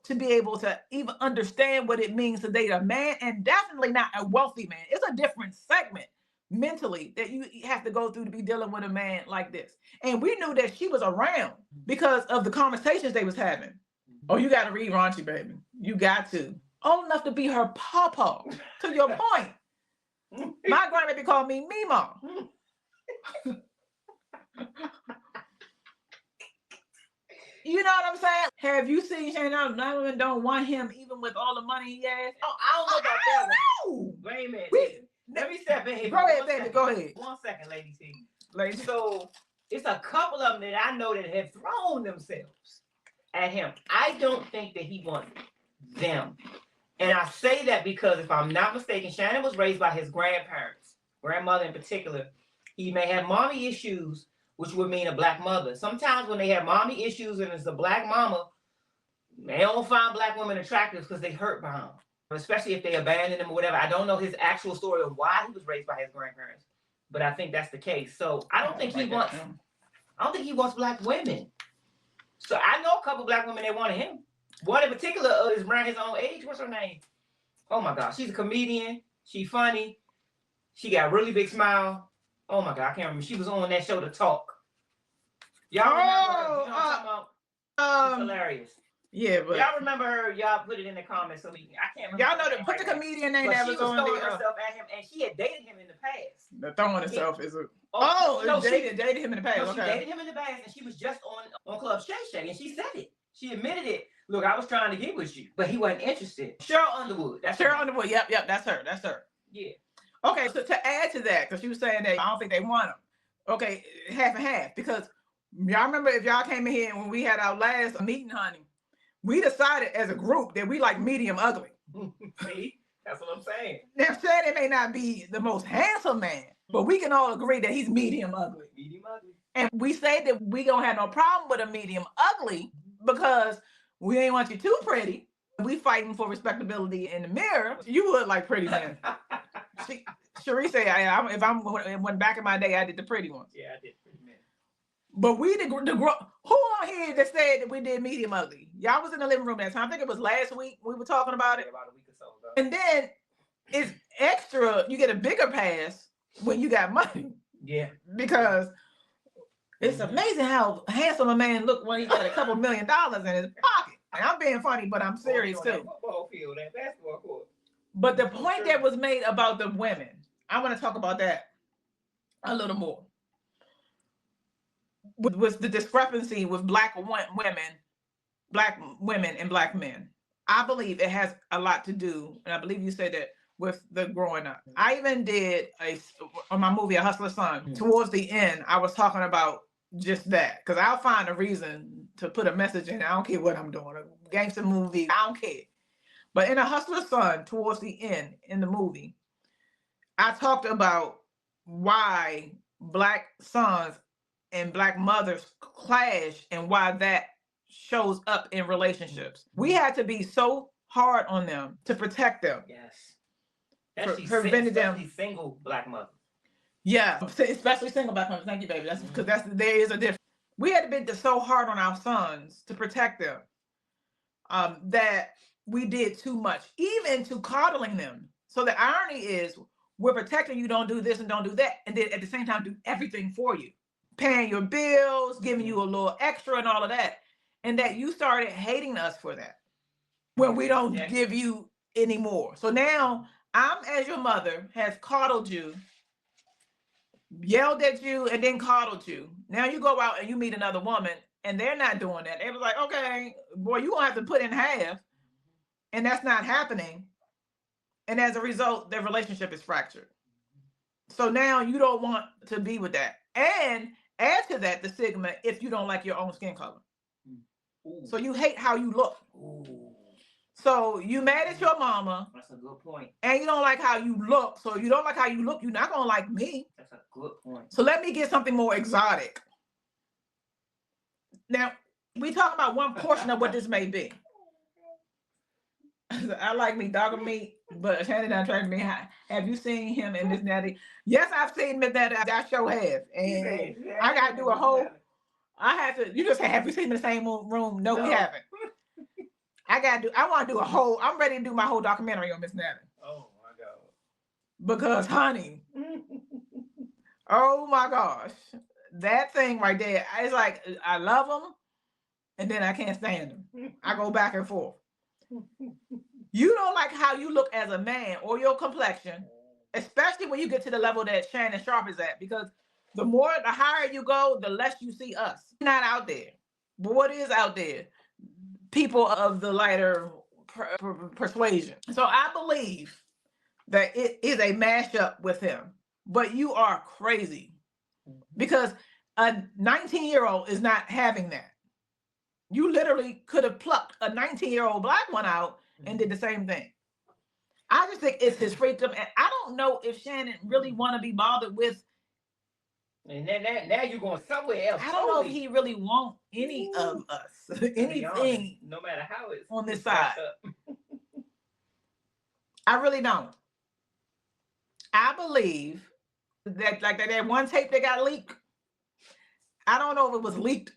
to be able to even understand what it means to date a man, and definitely not a wealthy man. It's a different segment mentally that you have to go through to be dealing with a man like this. And we knew that she was around because of the conversations they was having. Oh, you got to read raunchy, baby. You got to. Old enough to be her pawpaw, to your point. My grandbaby called me Mima. You know what I'm saying? Have you seen Shannon? None women don't want him even with all the money he has. Oh, I don't know about that one. Wait a minute. Let me step in here. Go ahead, baby. Go ahead. 1 second, Lady T. So it's a couple of them that I know that have thrown themselves at him. I don't think that he wants them. And I say that because if I'm not mistaken, Shannon was raised by his grandparents, grandmother in particular. He may have mommy issues, which would mean a black mother. Sometimes when they have mommy issues and it's a black mama, they don't find black women attractive because they hurt by them, especially if they abandon him or whatever. I don't know his actual story of why he was raised by his grandparents, but I think that's the case. So I don't think he wants black women. So I know a couple black women that wanted him. One in particular is around his own age. What's her name? Oh my God, she's a comedian. She's funny. She got a really big smile. Oh my God, I can't remember. She was on that show to talk. Y'all remember her? You know what I'm talking about? She's hilarious. Yeah, but y'all remember her? Y'all put it in the comments so I can't remember. Y'all know that. Put the comedian name that was on throwing herself at him, and she had dated him in the past. The throwing herself is a. No, she dated him in the past. No, she dated him in the past, and she was just on Club Shay Shay, and she said it. She admitted it. Look, I was trying to get with you, but he wasn't interested. Cheryl Underwood. That's Cheryl Underwood. Yep, that's her. That's her. Yeah. Okay, so to add to that, because she was saying that I don't think they want him. Okay, half and half. Because y'all remember if y'all came in here and when we had our last meeting, honey, we decided as a group that we like medium ugly. See, that's what I'm saying. Now, Shannon may not be the most handsome man, but we can all agree that he's medium ugly. Medium ugly. And we say that we don't have no problem with a medium ugly because we ain't want you too pretty. We fighting for respectability in the mirror. You would like pretty men. Cherie say, if I went back in my day, I did the pretty ones. Yeah, I did pretty men. But we who on here that said that we did medium ugly? Y'all was in the living room that time. I think it was last week we were talking about it. About a week or so ago. And then it's extra. You get a bigger pass when you got money. Yeah. Because it's amazing how handsome a man look when he got a couple $1 million in his pocket. And I'm being funny, but I'm serious too. Football field, that basketball court. But the point that was made about the women, I want to talk about that a little more. Was the discrepancy with black women and black men. I believe it has a lot to do, and I believe you said that, with the growing up. I even did on my movie, A Hustler's Son. Towards the end, I was talking about just that, because I'll find a reason to put a message in. I don't care what I'm doing, a gangster movie, I don't care. But in A Hustler's Son, towards the end in the movie, I talked about why black sons and black mothers clash and why that shows up in relationships. We had to be so hard on them to protect them. Yes. Prevented them. Single black mothers. Yeah, especially single black mothers. Thank you, baby. That's because there is a difference. We had to be so hard on our sons to protect them that we did too much, even to coddling them. So the irony is we're protecting you, don't do this and don't do that, and then at the same time do everything for you. paying your bills, giving you a little extra and all of that. And that you started hating us for that when we don't give you any more. So now I'm, as your mother, has coddled you, yelled at you, and then coddled you. Now you go out and you meet another woman and they're not doing that. They was like, okay, boy, you gonna have to put in half. And that's not happening. And as a result, their relationship is fractured. So now you don't want to be with that. And add to that the stigma if you don't like your own skin color. Ooh. So you hate how you look. Ooh. So you mad at your mama. That's a good point. And you don't like how you look. So you don't like how you look, you're not gonna like me. That's a good point. So let me get something more exotic. Now, we talk about one portion of what this may be. I like me dog meat, but Shannon done tried to be high. Have you seen him in Miss Natty? Yes, I've seen Miss Natty. I sure have. And I gotta do a whole. I have to. You just say, have you seen him in the same room? No, we haven't. I want to do a whole. I'm ready to do my whole documentary on Miss Natty. Oh my God. Because, honey, oh my gosh, that thing right there. It's like I love him, and then I can't stand him. I go back and forth. You don't like how you look as a man or your complexion, especially when you get to the level that Shannon Sharpe is at, because the higher you go, the less you see us. Not out there. But what is out there? People of the lighter persuasion. So I believe that it is a mashup with him, but you are crazy because a 19-year-old is not having that. You literally could have plucked a 19-year-old black one out and did the same thing. I just think it's his freedom, and I don't know if Shannon really want to be bothered with. And then now you're going somewhere else. I don't know if he really want any of us, anything, no matter how it's on this side. I really don't. I believe that like that one tape that got leaked. I don't know if it was leaked.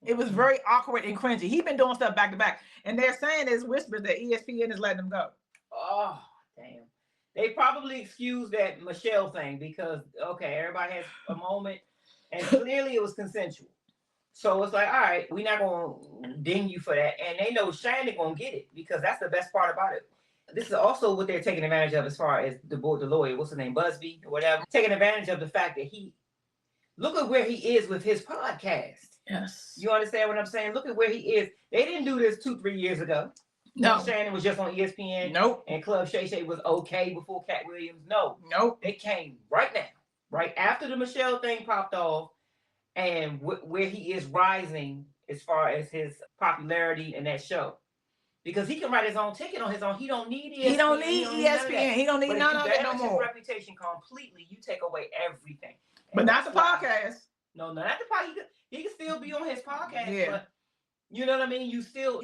It was very awkward and cringy. He's been doing stuff back to back. And they're saying there's whispers that ESPN is letting him go. Oh, damn. They probably excused that Michelle thing because, okay, everybody has a moment. And clearly it was consensual. So it's like, all right, we're not going to ding you for that. And they know Shannon going to get it because that's the best part about it. This is also what they're taking advantage of as far as the lawyer, what's his name, Busby or whatever. Taking advantage of the fact that look at where he is with his podcast. Yes. You understand what I'm saying? Look at where he is. They didn't do this 2-3 years ago. No. Shannon was just on ESPN. Nope. And Club Shay Shay was okay before Cat Williams. No. Nope. They came right now. Right after the Michelle thing popped off and where he is rising as far as his popularity in that show. Because he can write his own ticket on his own. He don't need ESPN. He don't need ESPN. He don't need none of it no more. His reputation completely, you take away everything. But not the podcast. No, not the podcast. He can still be on his podcast, yeah. But you know what I mean?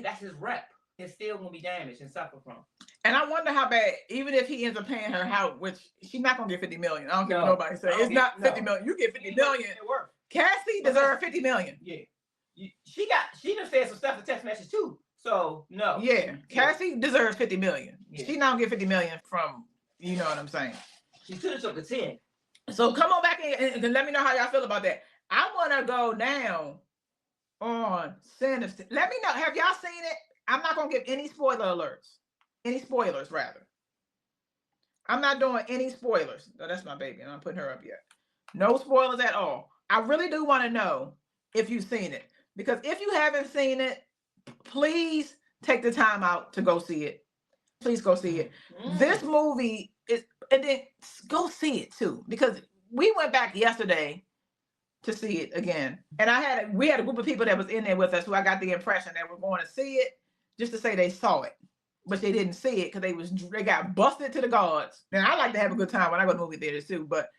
That's his rep. It's still gonna be damaged and suffer from. And I wonder how bad, even if he ends up paying her how, which she's not gonna get 50 million. I don't care what nobody says. It's not 50 million. You get 50 million. Cassie deserves 50 million. Yeah. She done said some stuff in text message too. So no. Yeah. Cassie deserves 50 million. Yeah. She's not gonna get 50 million from, you know what I'm saying. She should have took the 10. So come on back and let me know how y'all feel about that. I want to go down on Sin of Sin. Let me know. Have y'all seen it? I'm not going to give any spoiler alerts. Any spoilers, rather. I'm not doing any spoilers. No, that's my baby. I'm not putting her up yet. No spoilers at all. I really do want to know if you've seen it. Because if you haven't seen it, please take the time out to go see it. Please go see it. This movie is, and then go see it too. Because we went back yesterday to see it again. And we had a group of people that was in there with us who I got the impression that were going to see it just to say they saw it. But they didn't see it because they got busted to the gods. And I like to have a good time when I go to movie theaters too, but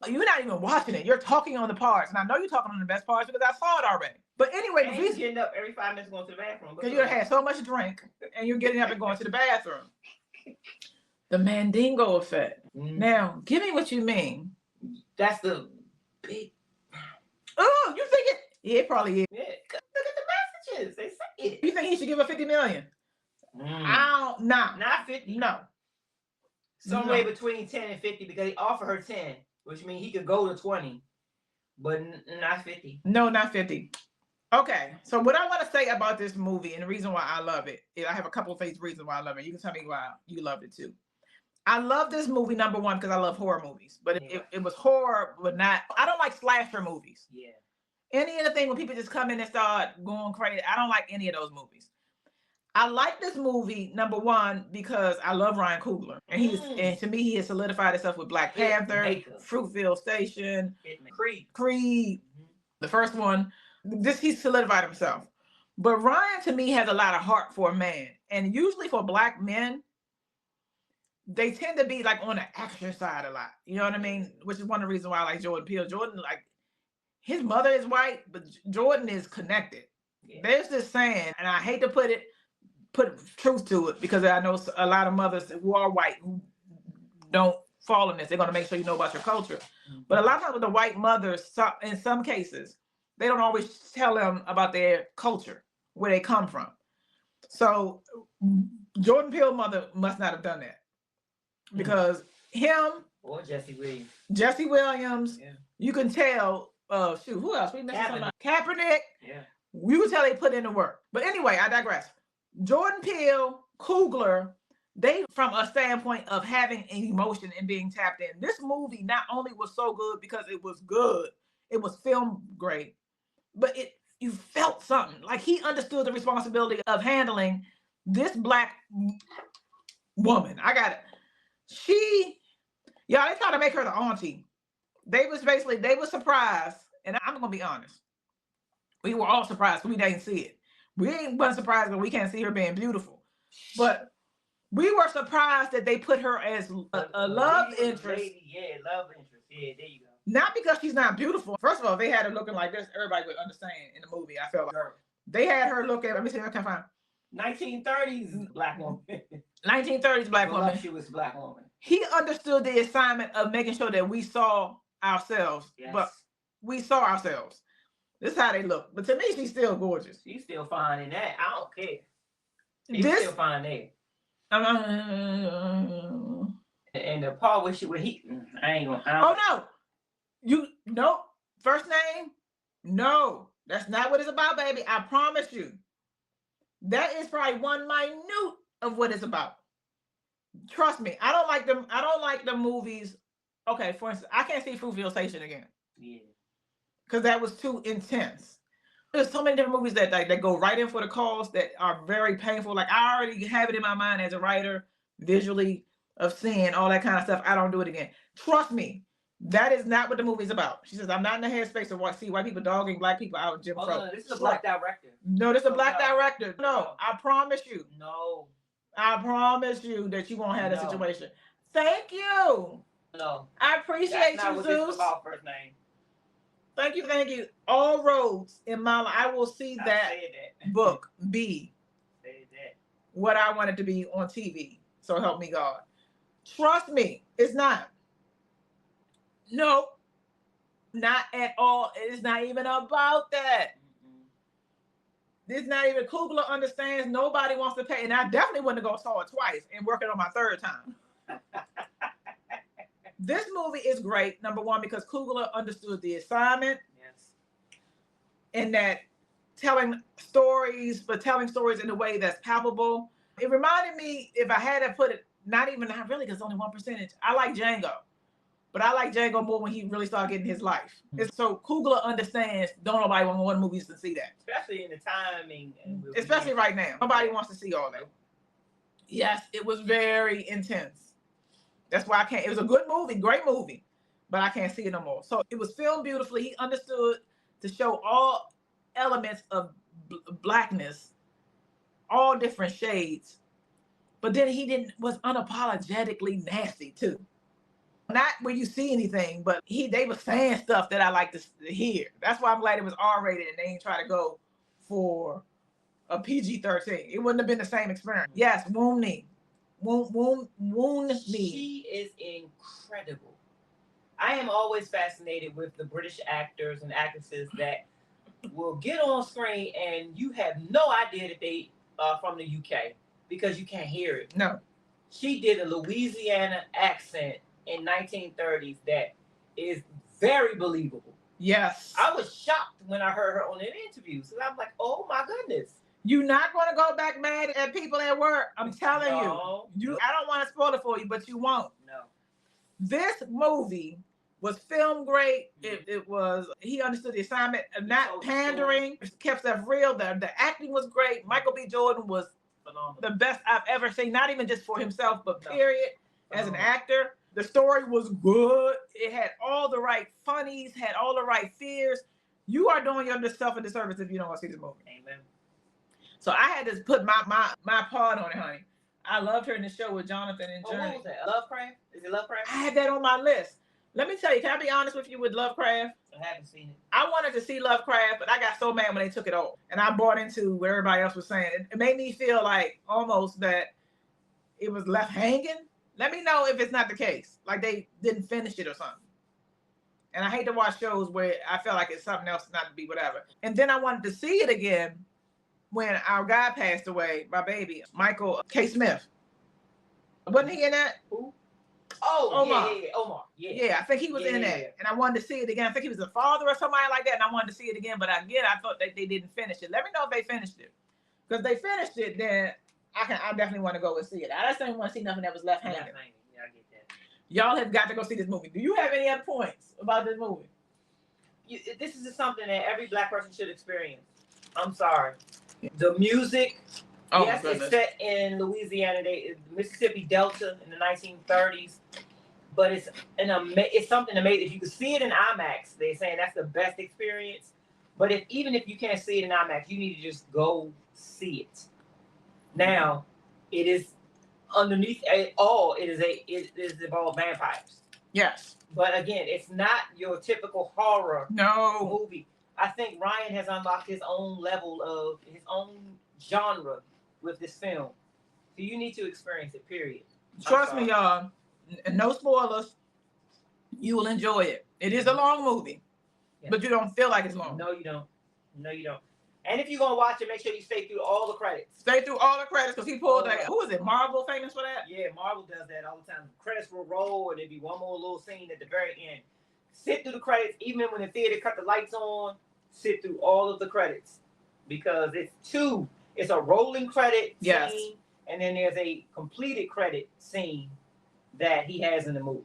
you're not even watching it. You're talking on the parts. And I know you're talking on the best parts because I saw it already. But anyway, and you're getting up every 5 minutes going to the bathroom. Because you had so much drink and you're getting up and going to the bathroom. The Mandingo effect. Now, give me what you mean. That's the big. Oh, you think it? Yeah, it probably is. Yeah, look at the messages. They say it. You think he should give her 50 million? Not 50. No. Somewhere between 10 and 50 because he offered her 10, which means he could go to 20. But not 50. No, not 50. Okay, so what I want to say about this movie and the reason why I love it, I have a couple of reasons why I love it. You can tell me why you loved it too. I love this movie, number one, because I love horror movies. But it was horror, but not, I don't like slasher movies. Yeah. Any of the thing when people just come in and start going crazy, I don't like any of those movies. I like this movie, number one, because I love Ryan Coogler. And and to me, he has solidified himself with Black Panther, Fruitvale Station, Creed, the first one. He solidified himself. But Ryan, to me, has a lot of heart for a man. And usually for Black men, they tend to be like on the action side a lot. You know what I mean? Which is one of the reasons why I like Jordan Peele. Jordan, like, his mother is white, but Jordan is connected. Yeah. There's this saying, and I hate to put truth to it, because I know a lot of mothers who are white who don't fall in this. They're going to make sure you know about your culture. Mm-hmm. But a lot of times with the white mothers, in some cases, they don't always tell them about their culture, where they come from. So Jordan Peele's mother must not have done that. Because him or Jesse Williams, yeah. You can tell. Who else? We mentioned somebody. Kaepernick. Yeah, you can tell they put in the work. But anyway, I digress. Jordan Peele, Coogler, they from a standpoint of having an emotion and being tapped in. This movie not only was so good because it was good, it was filmed great, but you felt something. Like he understood the responsibility of handling this Black woman. I got it. They tried to make her the auntie. They were surprised, and I'm gonna be honest. We were all surprised, but we didn't see it. We wasn't surprised, but we can't see her being beautiful. But we were surprised that they put her as a love interest. Yeah, love interest. Yeah, there you go. Not because she's not beautiful. First of all, they had her looking like this. Everybody would understand in the movie. I felt like they had her looking. Let me see if I can find 1930s Black woman. 1930s Black woman. She was Black woman. He understood the assignment of making sure that we saw ourselves. Yes. But we saw ourselves. This is how they look. But to me, she's still gorgeous. She's still fine in that. I don't care. She's still fine there. And the part where I ain't gonna. No. First name? No. That's not what it's about, baby. I promise you. That is probably one minute of what it's about. Trust me. I don't like the movies. Okay, for instance, I can't see Fruitvale Station again. Yeah. Because that was too intense. There's so many different movies that go right in for the cause that are very painful. Like I already have it in my mind as a writer, visually, of seeing all that kind of stuff. I don't do it again. Trust me, that is not what the movie's about. She says, I'm not in the headspace of see white people dogging Black people out in Jim Crow. This is a Black director. No, this is a Black director. No, I promise you. No. I promise you that you won't have that situation. Thank you. No. I appreciate That's not you, what Zeus. This is about first name. Thank you. All roads in my life, I will see that book be what I want it to be on TV. So help me God. Trust me, it's not. No, not at all. It's not even about that. It's not even. Coogler understands nobody wants to pay. And I definitely wouldn't go saw it twice and working on my third time. This movie is great, number one, because Coogler understood the assignment. Yes. And that telling stories in a way that's palpable. It reminded me, if I had to put it, not really, because only 1%. I like Django. But I like Django more when he really started getting his life. And so Coogler understands, don't nobody want movies to see that. Especially in the timing. Especially right now. Nobody wants to see all that. Yes, it was very intense. That's why I can't. It was a good movie, great movie, but I can't see it no more. So it was filmed beautifully. He understood to show all elements of Blackness, all different shades. But then was unapologetically nasty too. Not where you see anything, but they were saying stuff that I like to hear. That's why I'm glad it was R-rated and they didn't try to go for a PG-13. It wouldn't have been the same experience. Yes, wound me. She is incredible. I am always fascinated with the British actors and actresses that will get on screen and you have no idea that they are from the UK because you can't hear it. No. She did a Louisiana accent in 1930s that is very believable. Yes. I was shocked when I heard her on an interview. So I'm like, oh my goodness. You're not going to go back mad at people at work. I'm telling No. you. I don't want to spoil it for you, but you won't. No. This movie was filmed great. It was, he understood the assignment of not pandering, kept stuff real. The acting was great. Michael B. Jordan was Phenomenal. the best I've ever seen, not even just for himself, but period, as an actor. The story was good. It had all the right funnies, had all the right fears. You are doing yourself a disservice if you don't want to see this movie. Amen. So I had to put my part on it, honey. I loved her in the show with Jonathan and Journey. What was that? Lovecraft? Is it Lovecraft? I had that on my list. Let me tell you, can I be honest with you with Lovecraft? I haven't seen it. I wanted to see Lovecraft, but I got so mad when they took it off. And I bought into what everybody else was saying. It made me feel like almost that it was left hanging. Let me know if it's not the case. Like they didn't finish it or something. And I hate to watch shows where I feel like it's something else, not to be whatever. And then I wanted to see it again when our guy passed away, my baby, Michael K. Smith. Wasn't he in that? Who? Oh, Omar. Yeah, Omar. Yeah, I think he was in that. And I wanted to see it again. I think he was a father or somebody like that, and I wanted to see it again. But again, I thought that they didn't finish it. Let me know if they finished it. Because they finished it, then I definitely want to go and see it. I just didn't want to see nothing that was left hanging. Yeah, I get that. Y'all have got to go see this movie. Do you have any other points about this movie? This is just something that every Black person should experience. I'm sorry. The music, yes, it's set in Louisiana, Mississippi Delta in the 1930s, but it's something amazing. If you can see it in IMAX, they're saying that's the best experience. But even if you can't see it in IMAX, you need to just go see it. Now, it is underneath it all. It is about vampires. Yes. But again, it's not your typical horror movie. I think Ryan has unlocked his own level of his own genre with this film. So you need to experience it, period. Trust me, y'all. No spoilers. You will enjoy it. It is a long movie, but you don't feel like it's long. No, you don't. No, you don't. And if you're going to watch it, make sure you stay through all the credits. Stay through all the credits because he pulled that. Who is it? Marvel famous for that? Yeah, Marvel does that all the time. The credits will roll and there'll be one more little scene at the very end. Sit through the credits, even when the theater cut the lights on. Sit through all of the credits because it's a rolling credit scene, and then there's a completed credit scene that he has in the movie.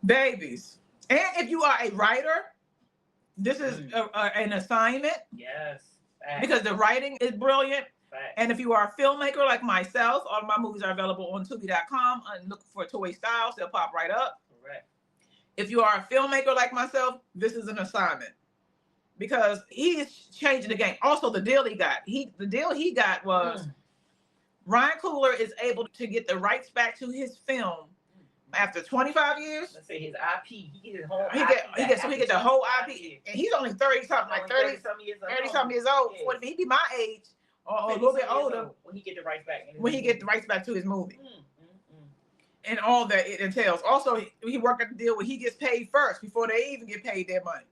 Babies. And if you are a writer, this is an assignment. Yes. Facts. Because the writing is brilliant. Facts. And if you are a filmmaker like myself, all of my movies are available on Tubi.com and look for Toy Styles. They'll pop right up. Correct. If you are a filmmaker like myself, this is an assignment because he is changing the game. Also, the deal he got was Ryan Coogler is able to get the rights back to his film after 25 years. Let's say his IP. He gets his whole he get the whole IP, and he's only 30 something, like 30 something years old. Yeah. He'd be my age or a little bit older when he get the rights back. When he get the rights back to his movie. And all that it entails. Also, he worked at the deal where he gets paid first before they even get paid their money.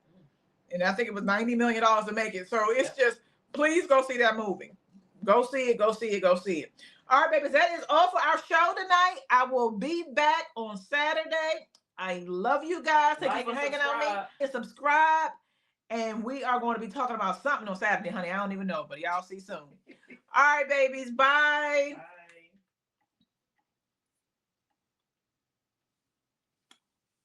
And I think it was $90 million to make it. So it's just, please go see that movie. Go see it, go see it, go see it. All right, babies, that is all for our show tonight. I will be back on Saturday. I love you guys. Thank you for hanging out with me. And subscribe. And we are going to be talking about something on Saturday, honey. I don't even know, but y'all see soon. All right, babies. Bye.